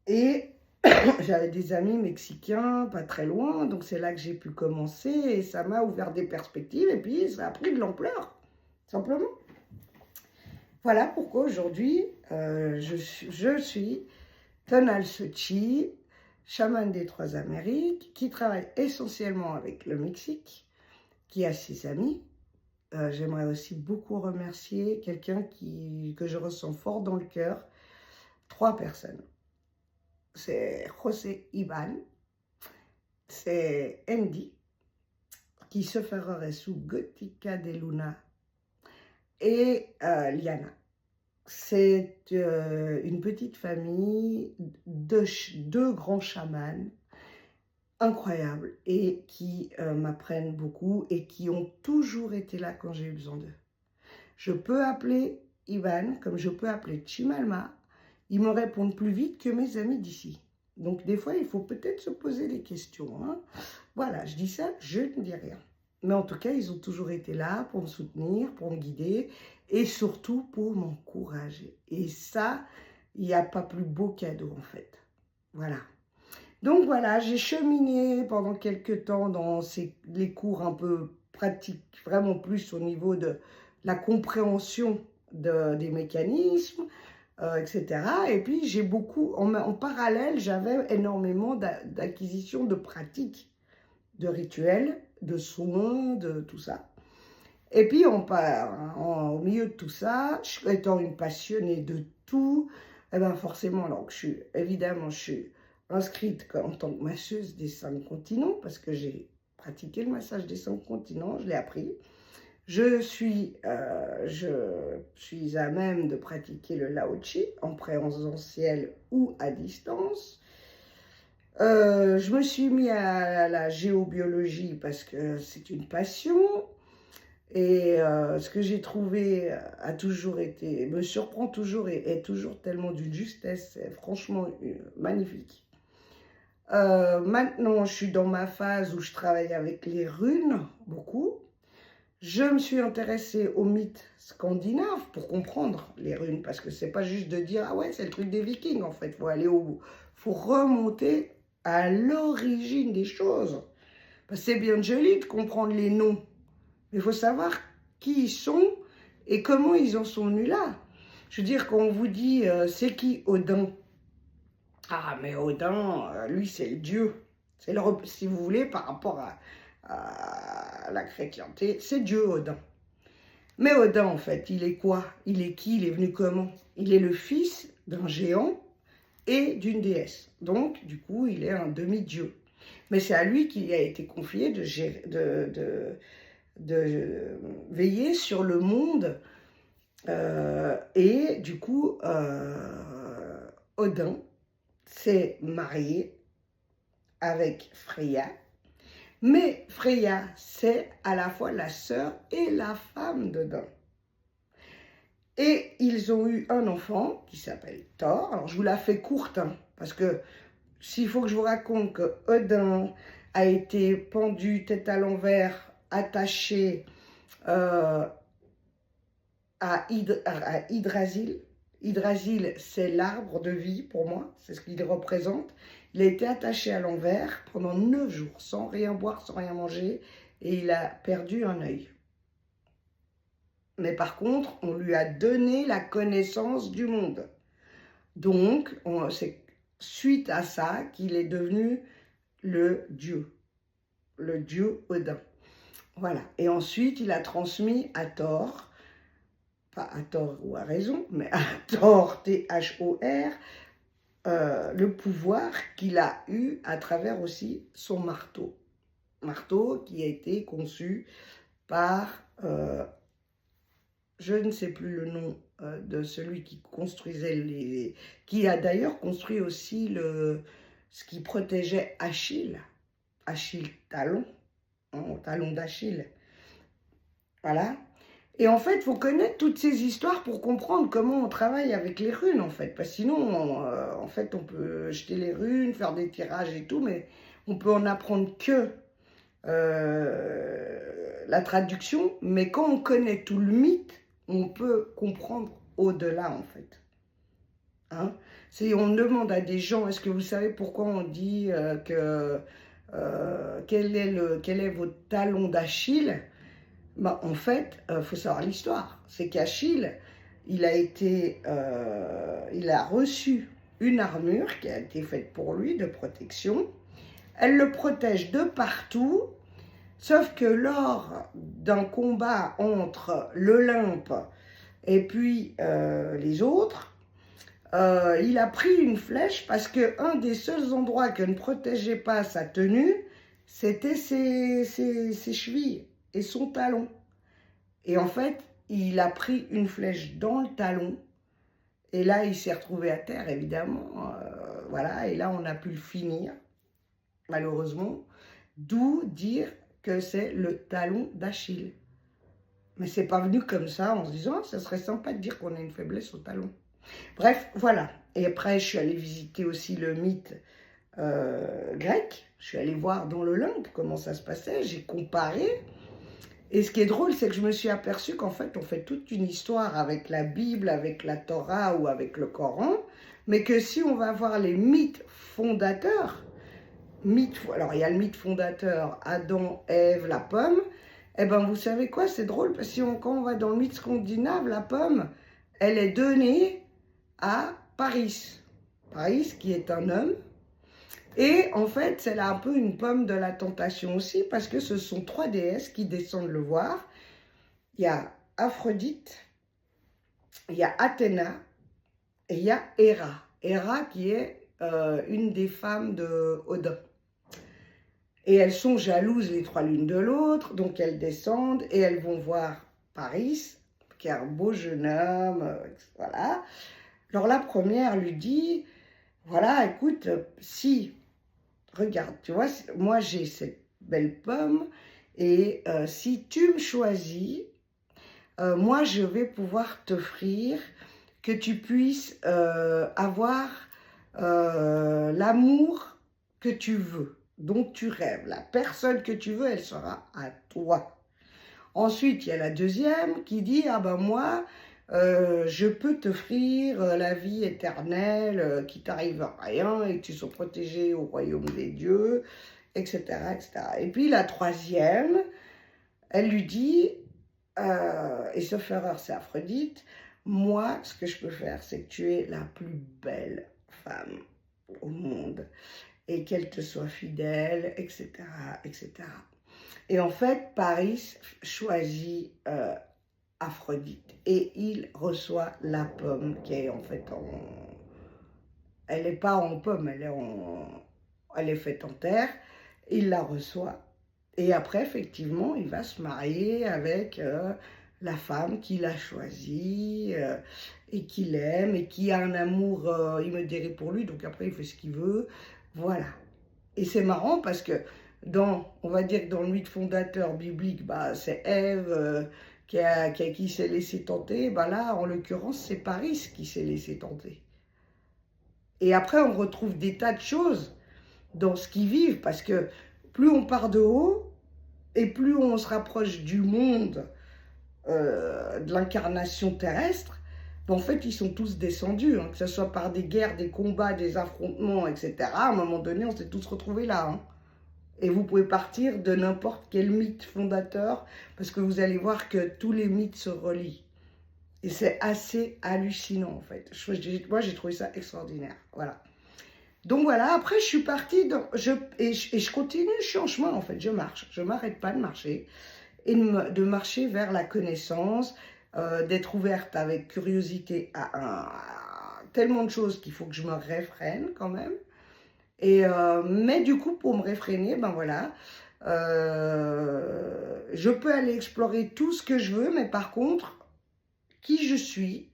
Et j'avais des amis mexicains pas très loin, donc c'est là que j'ai pu commencer. Et ça m'a ouvert des perspectives et puis ça a pris de l'ampleur. simplement. Voilà pourquoi aujourd'hui, je suis Tonal Sochi, chamane des Trois Amériques, qui travaille essentiellement avec le Mexique, qui a ses amis. J'aimerais aussi beaucoup remercier quelqu'un que je ressens fort dans le cœur. 3 personnes. C'est José Ivan, c'est Andy, qui se ferait sous Gotica de Luna, et Liana. C'est une petite famille de 2 grands chamans incroyables et qui m'apprennent beaucoup et qui ont toujours été là quand j'ai eu besoin d'eux. Je peux appeler Ivan comme je peux appeler Chimalma. Ils me répondent plus vite que mes amis d'ici. Donc des fois, il faut peut-être se poser des questions. Hein. Voilà, je dis ça, je ne dis rien. Mais en tout cas, ils ont toujours été là pour me soutenir, pour me guider et surtout pour m'encourager. Et ça, il n'y a pas plus beau cadeau en fait. Voilà. Donc voilà, j'ai cheminé pendant quelques temps dans les cours un peu pratiques, vraiment plus au niveau de la compréhension des mécanismes, etc. Et puis j'ai beaucoup, en parallèle, j'avais énormément d'acquisition de pratiques, de rituels, de soins, de tout ça. Et puis au milieu de tout ça, étant une passionnée de tout, eh ben forcément, donc évidemment, je suis inscrite en tant que masseuse des 5 continents, parce que j'ai pratiqué le massage des 5 continents, je l'ai appris. Je suis à même de pratiquer le Lao Chi en présentiel ou à distance. Je me suis mis à la géobiologie parce que c'est une passion. Et ce que j'ai trouvé me surprend toujours et est toujours tellement d'une justesse, c'est franchement magnifique. Maintenant, je suis dans ma phase où je travaille avec les runes, beaucoup. Je me suis intéressée aux mythes scandinaves pour comprendre les runes, parce que c'est pas juste de dire « Ah ouais, c'est le truc des Vikings », en fait, il faut aller au bout. Il faut remonter à l'origine des choses. Parce que c'est bien joli de comprendre les noms, mais il faut savoir qui ils sont et comment ils en sont venus là. Je veux dire, quand on vous dit c'est qui Odin? Ah, mais Odin, lui, c'est le dieu. C'est si vous voulez, par rapport à la chrétienté, c'est Dieu, Odin. Mais Odin, en fait, il est quoi? Il est qui? Il est venu comment? Il est le fils d'un géant et d'une déesse. Donc, du coup, il est un demi-dieu. Mais c'est à lui qu'il a été confié de veiller sur le monde. Et du coup, Odin s'est marié avec Freya. Mais Freya, c'est à la fois la sœur et la femme d'Odin. Et ils ont eu un enfant qui s'appelle Thor. Alors, je vous la fais courte, hein, parce que s'il faut que je vous raconte que Odin a été pendu tête à l'envers, attaché à Yggdrasil. Yggdrasil, c'est l'arbre de vie pour moi, c'est ce qu'il représente. Il a été attaché à l'envers pendant 9 jours, sans rien boire, sans rien manger, et il a perdu un œil. Mais par contre, on lui a donné la connaissance du monde. Donc, c'est suite à ça qu'il est devenu le dieu Odin. Voilà. Et ensuite, il a transmis à Thor, pas à tort ou à raison, mais à Thor, T-H-O-R, le pouvoir qu'il a eu à travers aussi son marteau. Marteau qui a été conçu par, je ne sais plus le nom de celui qui construisait qui a d'ailleurs construit aussi ce qui protégeait Achille talon, hein, talon d'Achille. Voilà. Et en fait, il faut connaître toutes ces histoires pour comprendre comment on travaille avec les runes, en fait. Parce que sinon, en fait, on peut jeter les runes, faire des tirages et tout, mais on peut en apprendre que la traduction. Mais quand on connaît tout le mythe, on peut comprendre au-delà, en fait. Hein? On demande à des gens, est-ce que vous savez pourquoi on dit quel est votre talon d'Achille? Bah, en fait, faut savoir l'histoire. C'est qu'Achille, il a reçu une armure qui a été faite pour lui de protection. Elle le protège de partout, sauf que lors d'un combat entre l'Olympe et puis les autres, il a pris une flèche parce qu'un des seuls endroits que ne protégeait pas sa tenue, c'était ses chevilles et son talon. Et en fait, il a pris une flèche dans le talon. Et là, il s'est retrouvé à terre, évidemment. Voilà, et là, on a pu le finir, malheureusement. D'où dire que c'est le talon d'Achille. Mais c'est pas venu comme ça en se disant, oh, ça serait sympa de dire qu'on a une faiblesse au talon. Bref, voilà. Et après, je suis allée visiter aussi le mythe grec. Je suis allée voir dans l'Olympe comment ça se passait. J'ai comparé. Et ce qui est drôle, c'est que je me suis aperçue qu'en fait, on fait toute une histoire avec la Bible, avec la Torah ou avec le Coran, mais que si on va voir les mythes fondateurs, alors il y a le mythe fondateur, Adam, Ève, la pomme, eh bien vous savez quoi, c'est drôle, parce que quand on va dans le mythe scandinave, la pomme, elle est donnée à Paris. Paris, qui est un homme. Et en fait, c'est là un peu une pomme de la tentation aussi, parce que ce sont 3 déesses qui descendent le voir. Il y a Aphrodite, il y a Athéna et il y a Héra. Héra qui est une des femmes de Odin. Et elles sont jalouses les 3 l'une de l'autre, donc elles descendent et elles vont voir Paris, qui est un beau jeune homme, voilà. Alors la première lui dit, voilà, écoute, si... Regarde, tu vois, moi j'ai cette belle pomme et si tu me choisis, moi je vais pouvoir t'offrir que tu puisses avoir l'amour que tu veux, dont tu rêves. La personne que tu veux, elle sera à toi. Ensuite, il y a la deuxième qui dit, ah ben moi, je peux t'offrir la vie éternelle, qui t'arrive à rien et que tu sois protégé au royaume des dieux, etc., etc. Et puis la troisième, elle lui dit, et sauf erreur, c'est Aphrodite, moi, ce que je peux faire, c'est que tu es la plus belle femme au monde et qu'elle te soit fidèle, etc., etc. Et en fait, Paris choisit Aphrodite et il reçoit la pomme qui est en fait en... Elle n'est pas en pomme, elle est faite en terre. Il la reçoit et après, effectivement, il va se marier avec la femme qu'il a choisie et qu'il aime et qui a un amour immodéré pour lui. Donc après, il fait ce qu'il veut. Voilà. Et c'est marrant parce que on va dire que dans le mythe fondateur biblique, bah, c'est Ève qui s'est laissé tenter. Bah là, en l'occurrence, c'est Paris qui s'est laissé tenter. Et après, on retrouve des tas de choses dans ce qu'ils vivent, parce que plus on part de haut, et plus on se rapproche du monde, de l'incarnation terrestre, en fait, ils sont tous descendus, hein, que ce soit par des guerres, des combats, des affrontements, etc. À un moment donné, on s'est tous retrouvés là. Hein. Et vous pouvez partir de n'importe quel mythe fondateur, parce que vous allez voir que tous les mythes se relient. Et c'est assez hallucinant, en fait. Moi, j'ai trouvé ça extraordinaire. Voilà. Donc voilà, après, je suis partie, et je continue, je suis en chemin, en fait. Je marche, je ne m'arrête pas de marcher. Et de marcher vers la connaissance, d'être ouverte avec curiosité à tellement de choses qu'il faut que je me réfrène quand même. Et, mais du coup, pour me réfréner, ben voilà, je peux aller explorer tout ce que je veux, mais par contre, qui je suis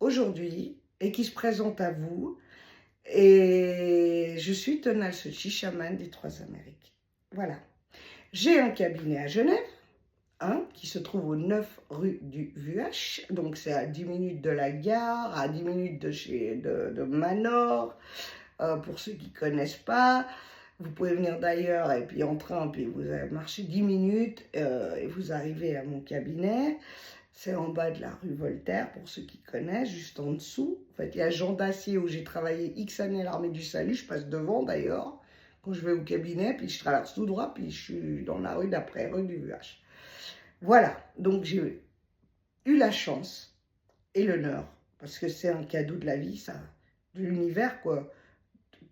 aujourd'hui et qui se présente à vous. Et je suis Tonal Sochi, chamane des 3 Amériques. Voilà. J'ai un cabinet à Genève, hein, qui se trouve au 9 rue du Vuache. Donc c'est à 10 minutes de la gare, à 10 minutes de Manor. Pour ceux qui ne connaissent pas, vous pouvez venir d'ailleurs et puis en train, puis vous marchez 10 minutes et vous arrivez à mon cabinet. C'est en bas de la rue Voltaire, pour ceux qui connaissent, juste en dessous. En fait, il y a Jean Dacier où j'ai travaillé X années à l'Armée du Salut. Je passe devant d'ailleurs, quand je vais au cabinet, puis je traverse tout droit, puis je suis dans la rue d'après, rue du VH. Voilà, donc j'ai eu la chance et l'honneur, parce que c'est un cadeau de la vie, ça, de l'univers, quoi,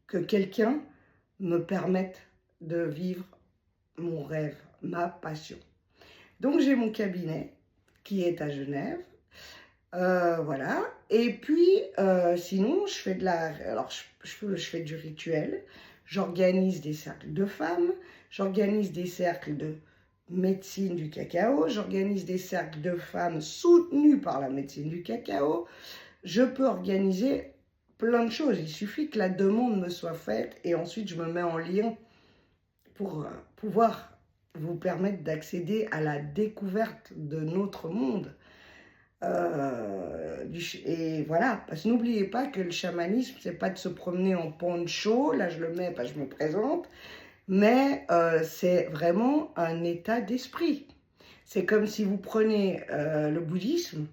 que quelqu'un me permette de vivre mon rêve, ma passion. Donc j'ai mon cabinet qui est à Genève, voilà. Et puis sinon je fais de la, alors je fais du rituel, j'organise des cercles de femmes, j'organise des cercles de médecine du cacao, j'organise des cercles de femmes soutenues par la médecine du cacao. Je peux organiser plein de choses, il suffit que la demande me soit faite et ensuite je me mets en lien pour pouvoir vous permettre d'accéder à la découverte de notre monde. Et voilà, parce que n'oubliez pas que le chamanisme, c'est pas de se promener en poncho, là je le mets, pas je me présente, mais c'est vraiment un état d'esprit. C'est comme si vous prenez le bouddhisme,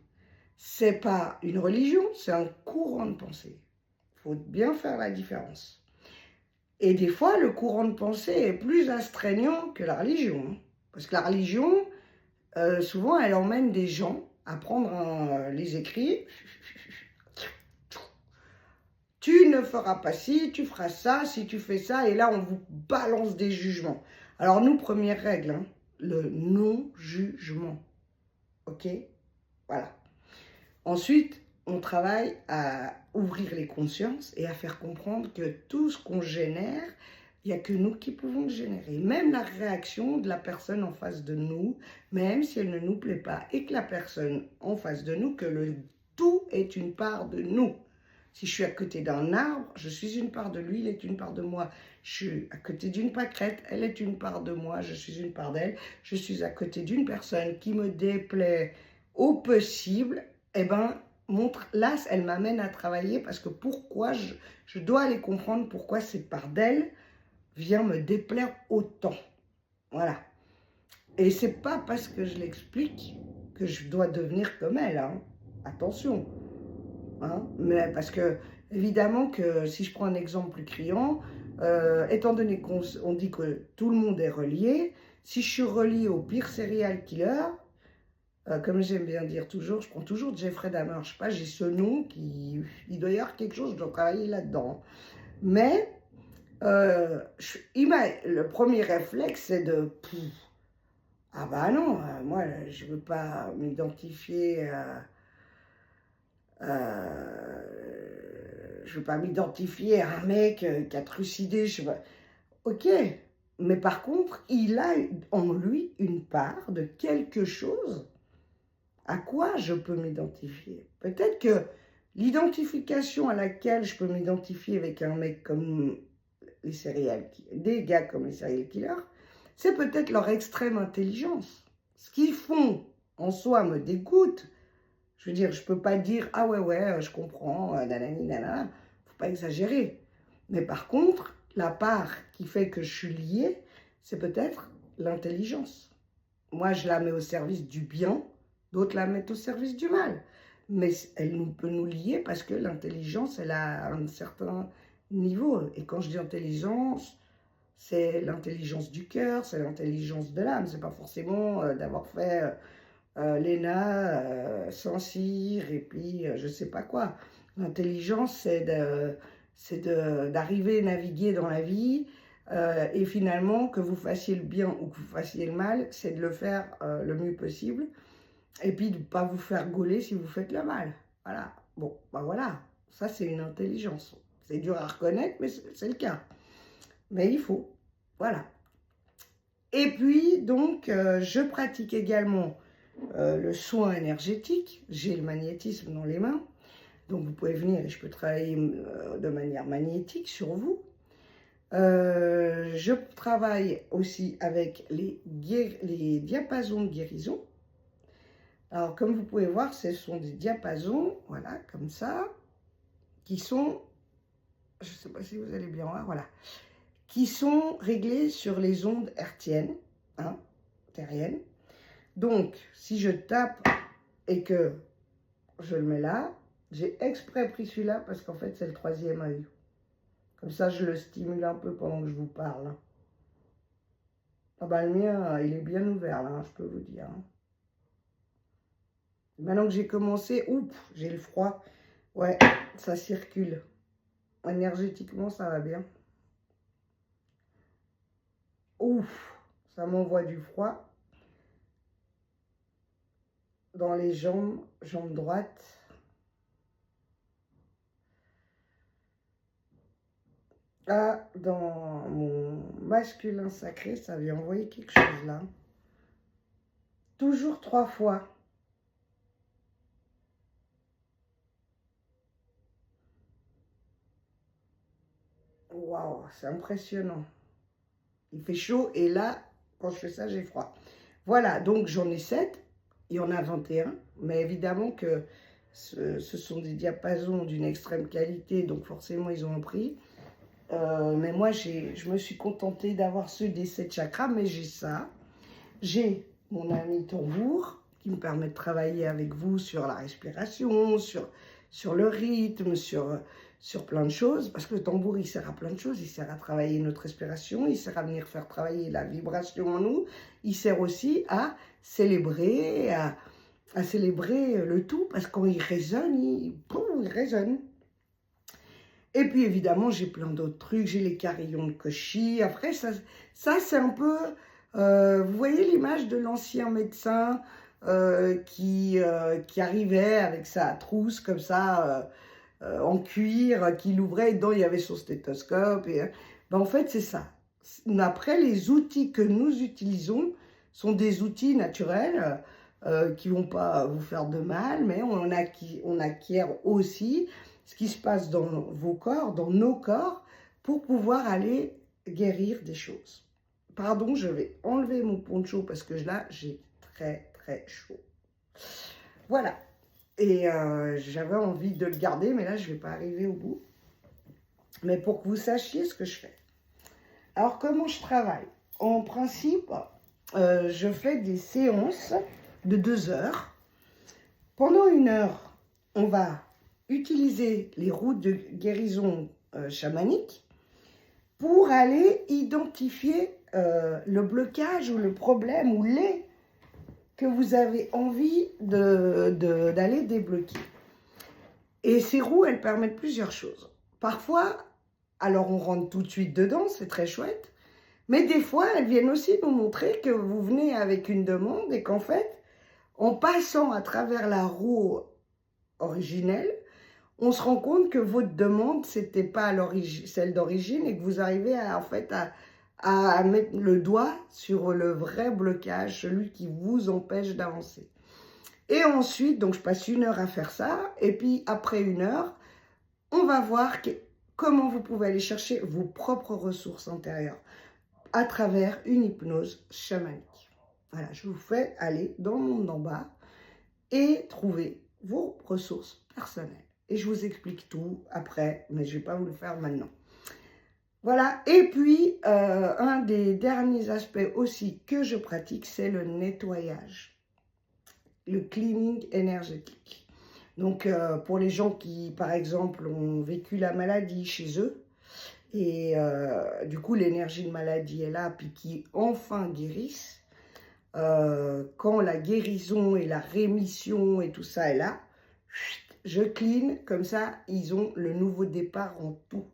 c'est pas une religion, c'est un courant de pensée. Il faut bien faire la différence. Et des fois, le courant de pensée est plus astreignant que la religion. Parce que la religion, souvent, elle emmène des gens à prendre les écrits. Tu ne feras pas ci, tu feras ça, si tu fais ça, et là, on vous balance des jugements. Alors, nous, première règle, hein, le non-jugement. OK? Voilà. Ensuite, on travaille à ouvrir les consciences et à faire comprendre que tout ce qu'on génère, il n'y a que nous qui pouvons le générer. Même la réaction de la personne en face de nous, même si elle ne nous plaît pas, et que la personne en face de nous, que le tout est une part de nous. Si je suis à côté d'un arbre, je suis une part de lui, il est une part de moi. Je suis à côté d'une pâquerette, elle est une part de moi, je suis une part d'elle. Je suis à côté d'une personne qui me déplaît au possible, eh ben, là, elle m'amène à travailler parce que pourquoi je dois aller comprendre pourquoi cette part d'elle vient me déplaire autant. Voilà. Et c'est pas parce que je l'explique que je dois devenir comme elle, hein. Attention. Hein, mais parce que, évidemment, que si je prends un exemple plus criant, étant donné qu'on dit que tout le monde est relié, si je suis relié au pire serial killer, comme j'aime bien dire toujours, je prends toujours Jeffrey Dahmer, je sais pas, j'ai ce nom qui, il doit y avoir quelque chose, je dois travailler là-dedans. Mais, le premier réflexe, c'est de, ah bah non, moi, je veux pas m'identifier je veux pas m'identifier à un mec qui a trucidé, je sais pas. Ok, mais par contre, il a en lui une part de quelque chose à quoi je peux m'identifier. Peut-être que l'identification à laquelle je peux m'identifier avec un mec comme les des gars comme les serial killers, c'est peut-être leur extrême intelligence. Ce qu'ils font en soi me dégoûte. Je veux dire, je peux pas dire, ah ouais, je comprends, nanani, nanana, faut pas exagérer. Mais par contre, la part qui fait que je suis liée, c'est peut-être l'intelligence. Moi, je la mets au service du bien, d'autres la mettent au service du mal. Mais elle peut nous lier parce que l'intelligence, elle a un certain niveau. Et quand je dis intelligence, c'est l'intelligence du cœur, c'est l'intelligence de l'âme. C'est pas forcément d'avoir fait l'ENA, Saint-Cyr et puis je sais pas quoi. L'intelligence, c'est d'arriver à naviguer dans la vie et finalement, que vous fassiez le bien ou que vous fassiez le mal, c'est de le faire le mieux possible et puis de ne pas vous faire gauler si vous faites le mal. Voilà. Bon, ben voilà, ça c'est une intelligence. C'est dur à reconnaître, mais c'est le cas. Mais il faut. Voilà. Et puis, donc, je pratique également le soin énergétique. J'ai le magnétisme dans les mains. Donc, vous pouvez venir et je peux travailler de manière magnétique sur vous. Je travaille aussi avec les diapasons de guérison. Alors, comme vous pouvez voir, ce sont des diapasons, voilà, comme ça, qui sont, je ne sais pas si vous allez bien voir, voilà, qui sont réglés sur les ondes hertziennes, hein, terriennes. Donc, si je tape et que je le mets là, j'ai exprès pris celui-là parce qu'en fait, c'est le troisième œil. Comme ça, je le stimule un peu pendant que je vous parle. Ah bah, le mien, il est bien ouvert, là, je peux vous dire. Maintenant que j'ai commencé, oups, j'ai le froid. Ouais, ça circule. Énergétiquement, ça va bien. Ouf, ça m'envoie du froid. Dans les jambes, jambe droite. Ah, dans mon masculin sacré, ça vient envoyer quelque chose là. Toujours 3 fois. Waouh, c'est impressionnant. Il fait chaud et là, quand je fais ça, j'ai froid. Voilà, donc j'en ai 7. Il y en a 21. Mais évidemment que ce sont des diapasons d'une extrême qualité, donc forcément, ils ont un prix. Mais moi, je me suis contentée d'avoir ceux des 7 chakras, mais j'ai ça. J'ai mon ami tambour qui me permet de travailler avec vous sur la respiration, sur le rythme, sur plein de choses. Parce que le tambour, il sert à plein de choses. Il sert à travailler notre respiration, il sert à venir faire travailler la vibration en nous. Il sert aussi à célébrer, à célébrer le tout. Parce que quand il résonne, il résonne. Et puis évidemment, j'ai plein d'autres trucs. J'ai les carillons de Cauchy. Après, ça c'est un peu... vous voyez l'image de l'ancien médecin qui arrivait avec sa trousse comme ça, en cuir, qui l'ouvrait et dedans il y avait son stéthoscope. Et, ben, en fait, c'est ça. Après, les outils que nous utilisons sont des outils naturels qui ne vont pas vous faire de mal, mais on acquiert aussi ce qui se passe dans vos corps, dans nos corps, pour pouvoir aller guérir des choses. Pardon, je vais enlever mon poncho parce que là, j'ai très, très chaud. Voilà. Et j'avais envie de le garder, mais là, je ne vais pas arriver au bout. Mais pour que vous sachiez ce que je fais. Alors, comment je travaille? En principe, je fais des séances de 2 heures. Pendant 1 heure, on va utiliser les routes de guérison chamanique pour aller identifier le blocage ou le problème ou les que vous avez envie d'aller débloquer. Et ces roues, elles permettent plusieurs choses. Parfois, alors on rentre tout de suite dedans, c'est très chouette, mais des fois, elles viennent aussi nous montrer que vous venez avec une demande et qu'en fait, en passant à travers la roue originelle, on se rend compte que votre demande, ce n'était pas celle d'origine et que vous arrivez en fait à mettre le doigt sur le vrai blocage, celui qui vous empêche d'avancer. Et ensuite, donc je passe 1 heure à faire ça, et puis après 1 heure, on va voir comment vous pouvez aller chercher vos propres ressources intérieures à travers une hypnose chamanique. Voilà, je vous fais aller dans le monde d'en bas et trouver vos ressources personnelles. Et je vous explique tout après, mais je ne vais pas vous le faire maintenant. Voilà, et puis un des derniers aspects aussi que je pratique, c'est le nettoyage, le cleaning énergétique. Donc pour les gens qui, par exemple, ont vécu la maladie chez eux, et du coup l'énergie de maladie est là, puis qui enfin guérissent, quand la guérison et la rémission et tout ça est là, je clean, comme ça ils ont le nouveau départ en tout.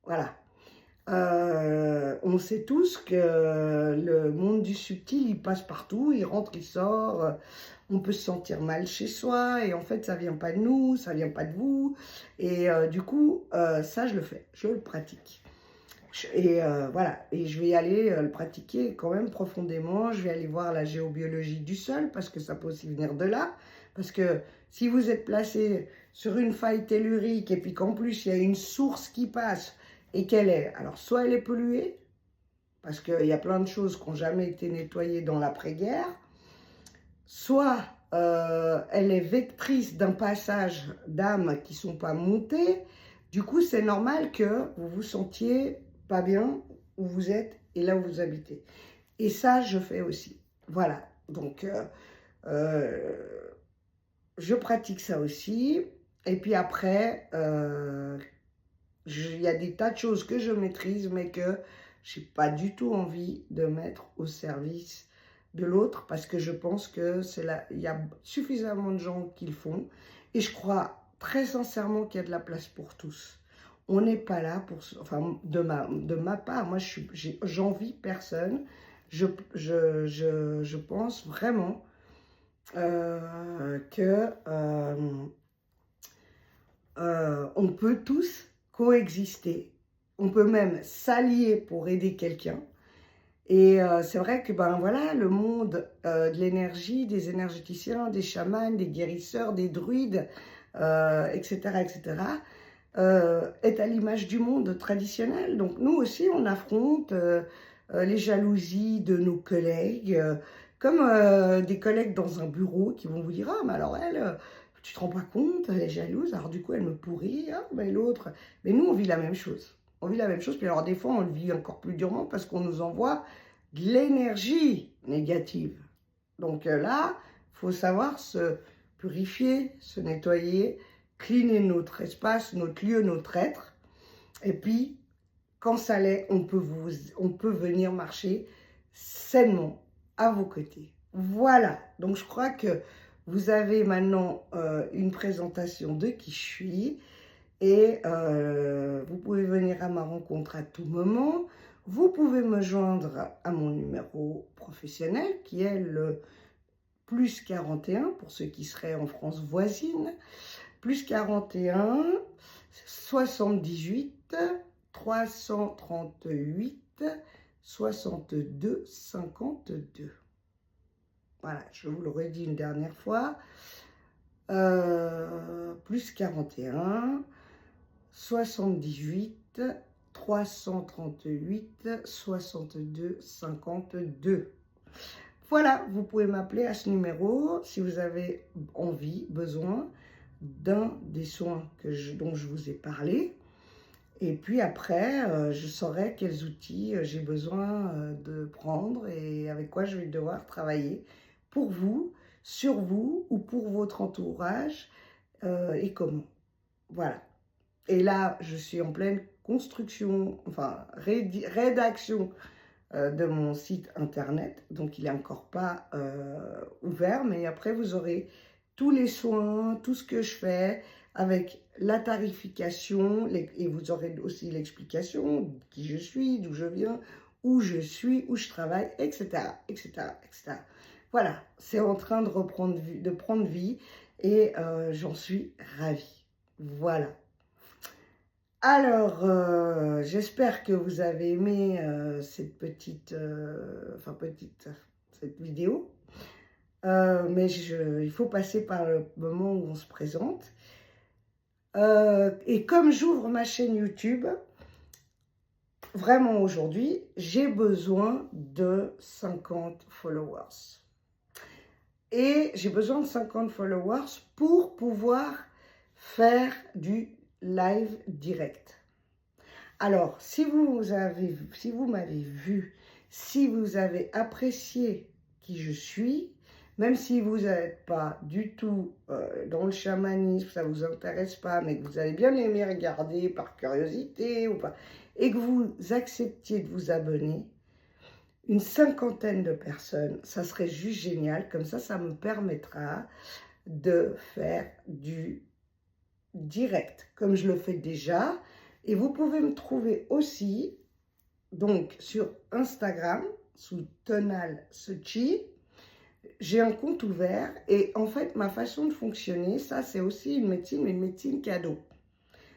Voilà. On sait tous que le monde du subtil, il passe partout, il rentre, il sort, on peut se sentir mal chez soi, et en fait, ça vient pas de nous, ça vient pas de vous, et du coup, ça, je le fais, je le pratique. Et voilà, et je vais aller le pratiquer quand même profondément, je vais aller voir la géobiologie du sol, parce que ça peut aussi venir de là, parce que si vous êtes placé sur une faille tellurique, et puis qu'en plus, il y a une source qui passe, et qu'elle est, alors soit elle est polluée, parce qu'il y a plein de choses qui n'ont jamais été nettoyées dans l'après-guerre, soit elle est vectrice d'un passage d'âmes qui ne sont pas montées, du coup c'est normal que vous vous sentiez pas bien où vous êtes et là où vous habitez. Et ça, je fais aussi. Voilà, donc je pratique ça aussi, et puis après... il y a des tas de choses que je maîtrise, mais que je n'ai pas du tout envie de mettre au service de l'autre parce que je pense que il y a suffisamment de gens qui le font et je crois très sincèrement qu'il y a de la place pour tous. On n'est pas là pour... Enfin, de ma part, moi, j'envie personne. Je pense vraiment que on peut tous coexister. On peut même s'allier pour aider quelqu'un. Et c'est vrai que ben voilà, le monde de l'énergie, des énergéticiens, des chamans, des guérisseurs, des druides, etc., etc., est à l'image du monde traditionnel. Donc nous aussi, on affronte les jalousies de nos collègues, comme des collègues dans un bureau qui vont vous dire « Ah, mais alors elle, tu te rends pas compte, elle est jalouse, alors du coup elle me pourrit, ah, mais l'autre... » Mais nous, on vit la même chose. On vit la même chose, puis alors des fois, on le vit encore plus durement parce qu'on nous envoie de l'énergie négative. Donc là, il faut savoir se purifier, se nettoyer, cleaner notre espace, notre lieu, notre être. Et puis, quand ça l'est, on peut venir marcher sainement à vos côtés. Voilà, donc je crois que vous avez maintenant une présentation de qui je suis. Et vous pouvez venir à ma rencontre à tout moment. Vous pouvez me joindre à mon numéro professionnel qui est le plus 41 pour ceux qui seraient en France voisine. Plus 41 78 338 62 52. Voilà, je vous le redis une dernière fois. Plus 41 78 338 62 52. Voilà, vous pouvez m'appeler à ce numéro si vous avez envie, besoin d'un des soins dont je vous ai parlé. Et puis après, je saurai quels outils j'ai besoin de prendre et avec quoi je vais devoir travailler pour vous, sur vous ou pour votre entourage et comment. Voilà. Et là, je suis en pleine construction, enfin rédaction de mon site internet. Donc, il n'est encore pas ouvert. Mais après, vous aurez tous les soins, tout ce que je fais avec la tarification. Et vous aurez aussi l'explication, qui je suis, d'où je viens, où je suis, où je travaille, etc., etc., etc. Voilà, c'est en train de prendre vie et j'en suis ravie. Voilà. Alors, j'espère que vous avez aimé cette cette vidéo. Mais il faut passer par le moment où on se présente. Et comme j'ouvre ma chaîne YouTube, vraiment aujourd'hui, j'ai besoin de 50 followers. Et j'ai besoin de 50 followers pour pouvoir faire du live direct. Alors, si vous m'avez vu, si vous avez apprécié qui je suis, même si vous n'êtes pas du tout dans le chamanisme, ça ne vous intéresse pas, mais que vous avez bien aimé regarder par curiosité ou pas, et que vous acceptiez de vous abonner, une 50aine de personnes, ça serait juste génial. Comme ça me permettra de faire du direct, comme je le fais déjà. Et vous pouvez me trouver aussi, donc, sur Instagram, sous Tonal Sochi. J'ai un compte ouvert et en fait, ma façon de fonctionner, ça, c'est aussi une médecine, mais une médecine cadeau.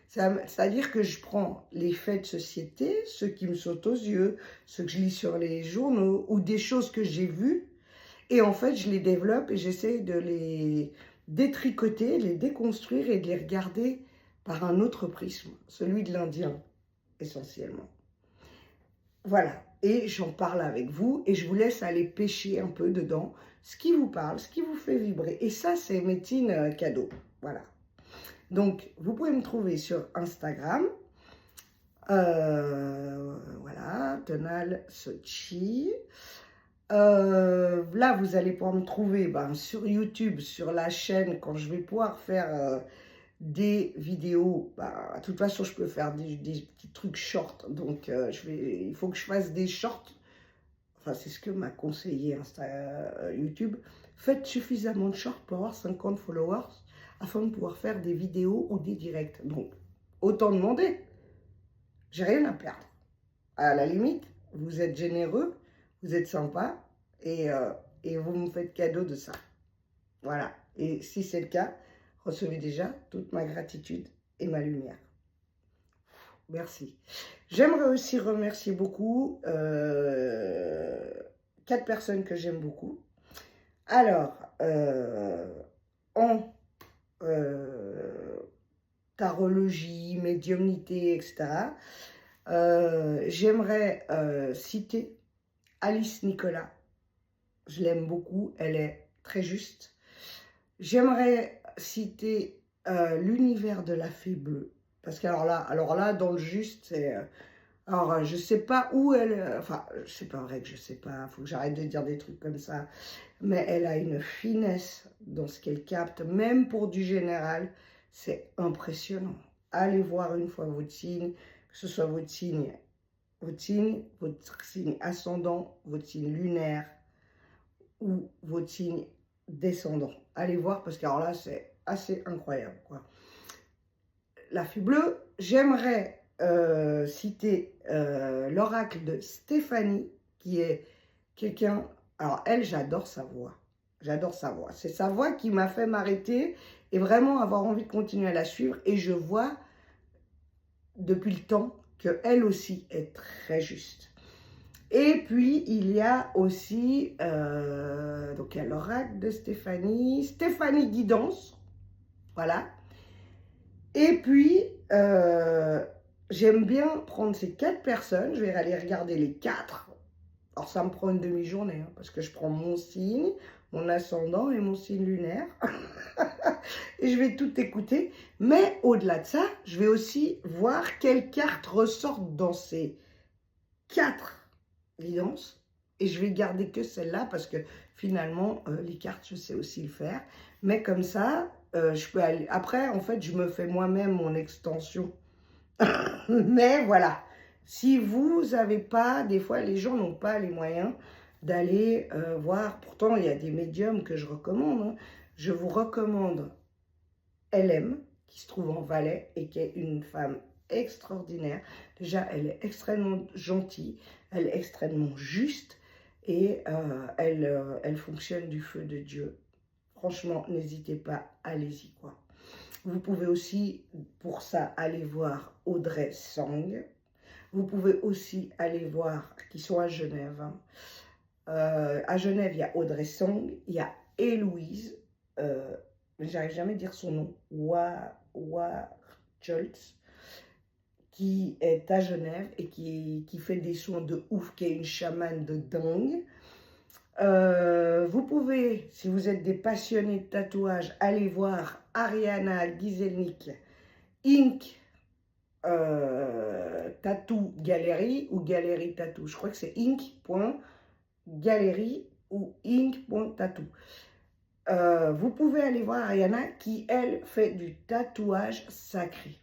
C'est-à-dire que je prends les faits de société, ceux qui me sautent aux yeux, ceux que je lis sur les journaux ou des choses que j'ai vues. Et en fait, je les développe et j'essaie de les détricoter, les déconstruire et de les regarder par un autre prisme, celui de l'Indien, essentiellement. Voilà, et j'en parle avec vous et je vous laisse aller pêcher un peu dedans, ce qui vous parle, ce qui vous fait vibrer. Et ça, c'est médecine cadeau, voilà. Donc, vous pouvez me trouver sur Instagram, voilà, Tonal Sochi. Là, vous allez pouvoir me trouver sur YouTube, sur la chaîne, quand je vais pouvoir faire des vidéos. De toute façon, je peux faire des petits trucs short. Donc, il faut que je fasse des shorts. enfin c'est ce que m'a conseillé YouTube, faites suffisamment de shorts pour avoir 50 followers afin de pouvoir faire des vidéos ou des directs. Donc, autant demander. J'ai rien à perdre. À la limite, vous êtes généreux, vous êtes sympa et vous me faites cadeau de ça. Voilà. Et si c'est le cas, recevez déjà toute ma gratitude et ma lumière. Merci. J'aimerais aussi remercier beaucoup 4 personnes que j'aime beaucoup. Alors, en tarologie, médiumnité, etc., j'aimerais citer Alice Nicolas. Je l'aime beaucoup, elle est très juste. J'aimerais citer l'univers de la fée bleue. Parce que alors là, dans le juste, c'est... alors, je sais pas où elle... Enfin, c'est pas vrai que je sais pas, il faut que j'arrête de dire des trucs comme ça. Mais elle a une finesse dans ce qu'elle capte, même pour du général. C'est impressionnant. Allez voir une fois votre signe, que ce soit votre signe ascendant, votre signe lunaire ou votre signe descendant. Allez voir parce que alors là, c'est assez incroyable, quoi. La fée bleue, j'aimerais citer l'oracle de Stéphanie, qui est quelqu'un... Alors elle, j'adore sa voix. J'adore sa voix. C'est sa voix qui m'a fait m'arrêter et vraiment avoir envie de continuer à la suivre. Et je vois depuis le temps qu'elle aussi est très juste. Et puis, il y a aussi donc il y a l'oracle de Stéphanie Guidance. Voilà. Et puis, j'aime bien prendre ces 4 personnes. Je vais aller regarder les 4. Alors, ça me prend une demi-journée, hein, parce que je prends mon signe, mon ascendant et mon signe lunaire. Et je vais tout écouter. Mais au-delà de ça, je vais aussi voir quelles cartes ressortent dans ces 4 guidances. Et je vais garder que celle-là, parce que finalement, les cartes, je sais aussi le faire. Mais comme ça, je peux aller... Après, en fait, je me fais moi-même mon extension. Mais voilà. Si vous n'avez pas, des fois les gens n'ont pas les moyens d'aller voir, pourtant il y a des médiums que je recommande, hein. Je vous recommande LM, qui se trouve en Valais et qui est une femme extraordinaire. Déjà, elle est extrêmement gentille, elle est extrêmement juste et elle fonctionne du feu de Dieu. Franchement, n'hésitez pas, allez-y, quoi. Vous pouvez aussi, pour ça, aller voir Audrey Sang. Vous pouvez aussi aller voir, qui sont à Genève. Hein. À Genève, il y a Audrey Sang, il y a Héloïse, j'arrive jamais à dire son nom, Schultz, qui est à Genève et qui fait des soins de ouf, qui est une chamane de dingue. Vous pouvez, si vous êtes des passionnés de tatouage, aller voir Ariana Giselnik, Ink Tattoo Gallery ou Galerie Tattoo. Je crois que c'est ink.galerie ou ink.tattoo. Vous pouvez aller voir Ariana qui, elle, fait du tatouage sacré.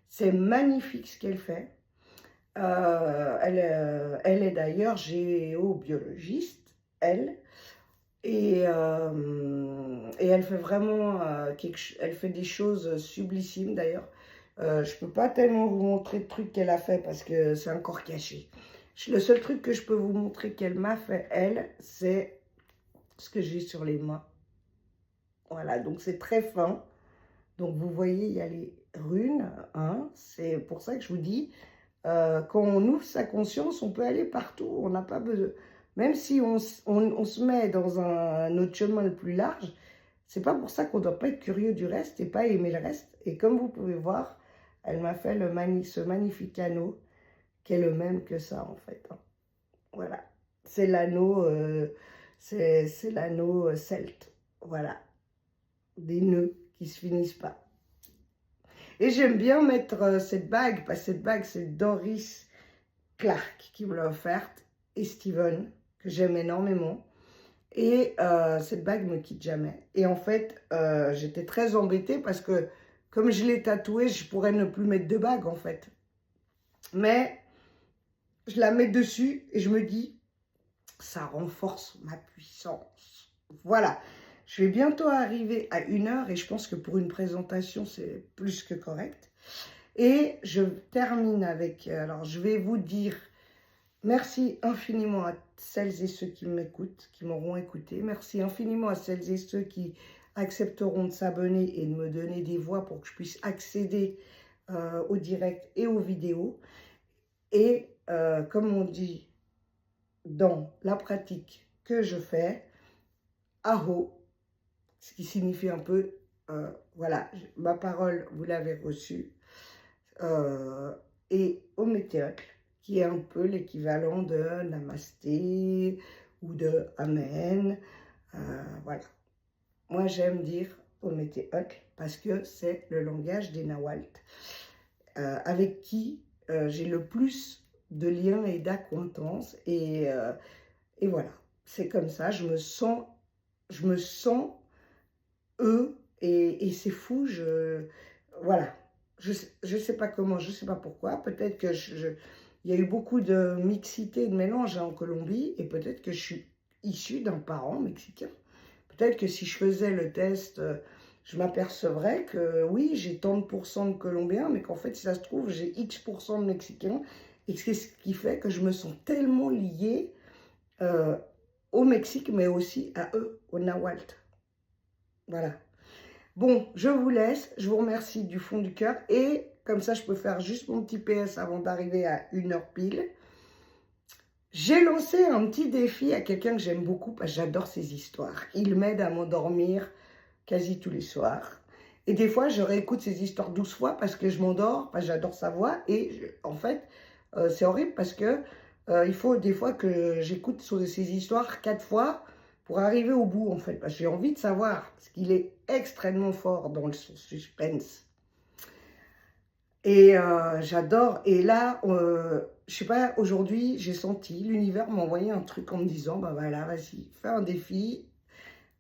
C'est magnifique ce qu'elle fait. Elle est d'ailleurs géobiologiste, elle. Et elle fait vraiment elle fait des choses sublissimes d'ailleurs. Je ne peux pas tellement vous montrer de trucs qu'elle a fait parce que c'est encore caché. Le seul truc que je peux vous montrer qu'elle m'a fait, elle, c'est ce que j'ai sur les mains. Voilà, donc c'est très fin. Donc vous voyez, il y a les runes. Hein, c'est pour ça que je vous dis, quand on ouvre sa conscience, on peut aller partout. On n'a pas besoin... Même si on se met dans un autre chemin plus large, c'est pas pour ça qu'on ne doit pas être curieux du reste et pas aimer le reste. Et comme vous pouvez voir, elle m'a fait ce magnifique anneau qui est le même que ça en fait. Hein. Voilà, c'est l'anneau celte. Voilà, des nœuds qui ne se finissent pas. Et j'aime bien mettre cette bague, parce que cette bague c'est Doris Clark qui me l'a offerte et Steven, que j'aime énormément. Et cette bague ne me quitte jamais. Et en fait, j'étais très embêtée parce que comme je l'ai tatouée, je pourrais ne plus mettre de bague en fait. Mais je la mets dessus et je me dis, ça renforce ma puissance. Voilà, je vais bientôt arriver à 1 heure et je pense que pour une présentation, c'est plus que correct. Et je termine avec, alors je vais vous dire merci infiniment à celles et ceux qui m'écoutent, qui m'auront écouté. Merci infiniment à celles et ceux qui accepteront de s'abonner et de me donner des voix pour que je puisse accéder au direct et aux vidéos. Et comme on dit dans la pratique que je fais, aho, ce qui signifie un peu, voilà, ma parole, vous l'avez reçue, et ometeotl, qui est un peu l'équivalent de namasté ou de amen, voilà. Moi, j'aime dire ometeotl parce que c'est le langage des Nawalt, avec qui j'ai le plus de liens et d'acquaintances, et voilà, c'est comme ça, je me sens eux, et c'est fou, voilà, je sais pas comment, je sais pas pourquoi, peut-être que il y a eu beaucoup de mixité, de mélange en Colombie, et peut-être que je suis issue d'un parent mexicain. Peut-être que si je faisais le test, je m'apercevrais que oui, j'ai tant de pourcents de Colombiens, mais qu'en fait, si ça se trouve, j'ai X% de Mexicains, et c'est ce qui fait que je me sens tellement liée au Mexique, mais aussi à eux, au Nahuatl. Voilà. Bon, je vous laisse, je vous remercie du fond du cœur, et comme ça, je peux faire juste mon petit PS avant d'arriver à 1 heure pile. J'ai lancé un petit défi à quelqu'un que j'aime beaucoup, parce que j'adore ses histoires. Il m'aide à m'endormir quasi tous les soirs. Et des fois, je réécoute ses histoires 12 fois parce que je m'endors, parce que j'adore sa voix. Et en fait, c'est horrible parce que il faut des fois que j'écoute ses histoires 4 fois pour arriver au bout, en fait. Parce que j'ai envie de savoir, parce qu'il est extrêmement fort dans le suspense. Et j'adore. Et là, je sais pas, aujourd'hui, j'ai senti, l'univers m'a envoyé un truc en me disant, bah voilà, vas-y, fais un défi,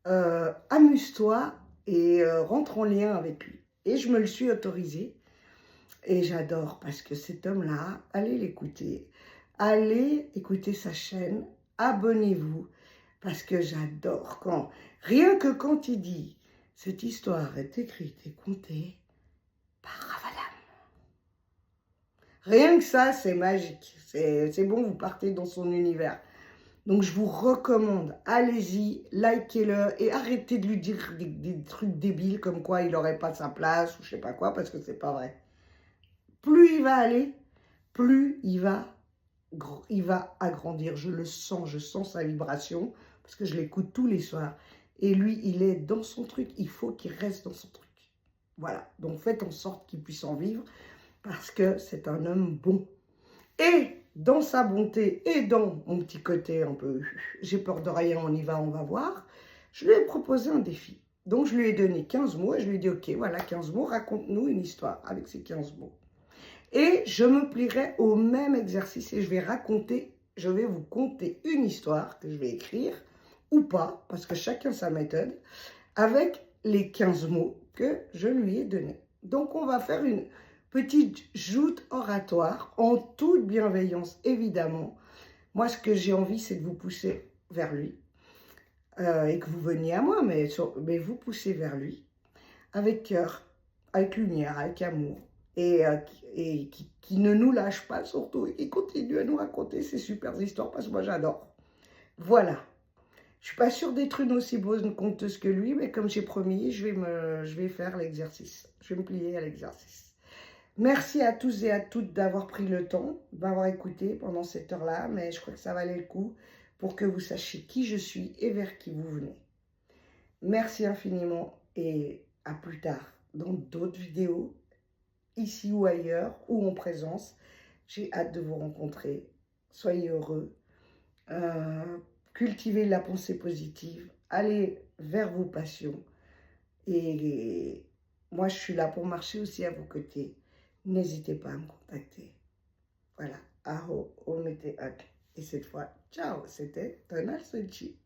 amuse-toi et rentre en lien avec lui. Et je me le suis autorisé. Et j'adore parce que cet homme-là, allez l'écouter. Allez écouter sa chaîne. Abonnez-vous parce que j'adore quand, rien que quand il dit, cette histoire est écrite et contée par Ravalam. Rien que ça, c'est magique. C'est bon, vous partez dans son univers. Donc, je vous recommande, allez-y, likez-le et arrêtez de lui dire des trucs débiles comme quoi il n'aurait pas sa place ou je sais pas quoi, parce que c'est pas vrai. Plus il va aller, plus il va agrandir. Je le sens, je sens sa vibration parce que je l'écoute tous les soirs. Et lui, il est dans son truc, il faut qu'il reste dans son truc. Voilà, donc faites en sorte qu'il puisse en vivre parce que c'est un homme bon. Et dans sa bonté et dans mon petit côté un peu, j'ai peur de rien, on y va, on va voir, je lui ai proposé un défi. Donc, je lui ai donné 15 mots et je lui ai dit, ok, voilà, 15 mots, raconte-nous une histoire avec ces 15 mots. Et je me plierai au même exercice et je vais vous conter une histoire que je vais écrire, ou pas, parce que chacun sa méthode, avec les 15 mots que je lui ai donnés. Donc, on va faire une petite joute oratoire, en toute bienveillance, évidemment. Moi, ce que j'ai envie, c'est de vous pousser vers lui, et que vous veniez à moi, mais vous poussez vers lui, avec cœur, avec lumière, avec amour, et qui ne nous lâche pas, surtout, et qui continue à nous raconter ces super histoires, parce que moi, j'adore. Voilà. Je ne suis pas sûre d'être une aussi bonne conteuse que lui, mais comme j'ai promis, je vais faire l'exercice. Je vais me plier à l'exercice. Merci à tous et à toutes d'avoir pris le temps, d'avoir écouté pendant cette heure-là, mais je crois que ça valait le coup pour que vous sachiez qui je suis et vers qui vous venez. Merci infiniment et à plus tard dans d'autres vidéos, ici ou ailleurs, ou en présence. J'ai hâte de vous rencontrer. Soyez heureux. Cultivez la pensée positive. Allez vers vos passions. Et moi, je suis là pour marcher aussi à vos côtés. N'hésitez pas à me contacter. Voilà. Aho, omete ak. Et cette fois, ciao, c'était Tonal Sochi.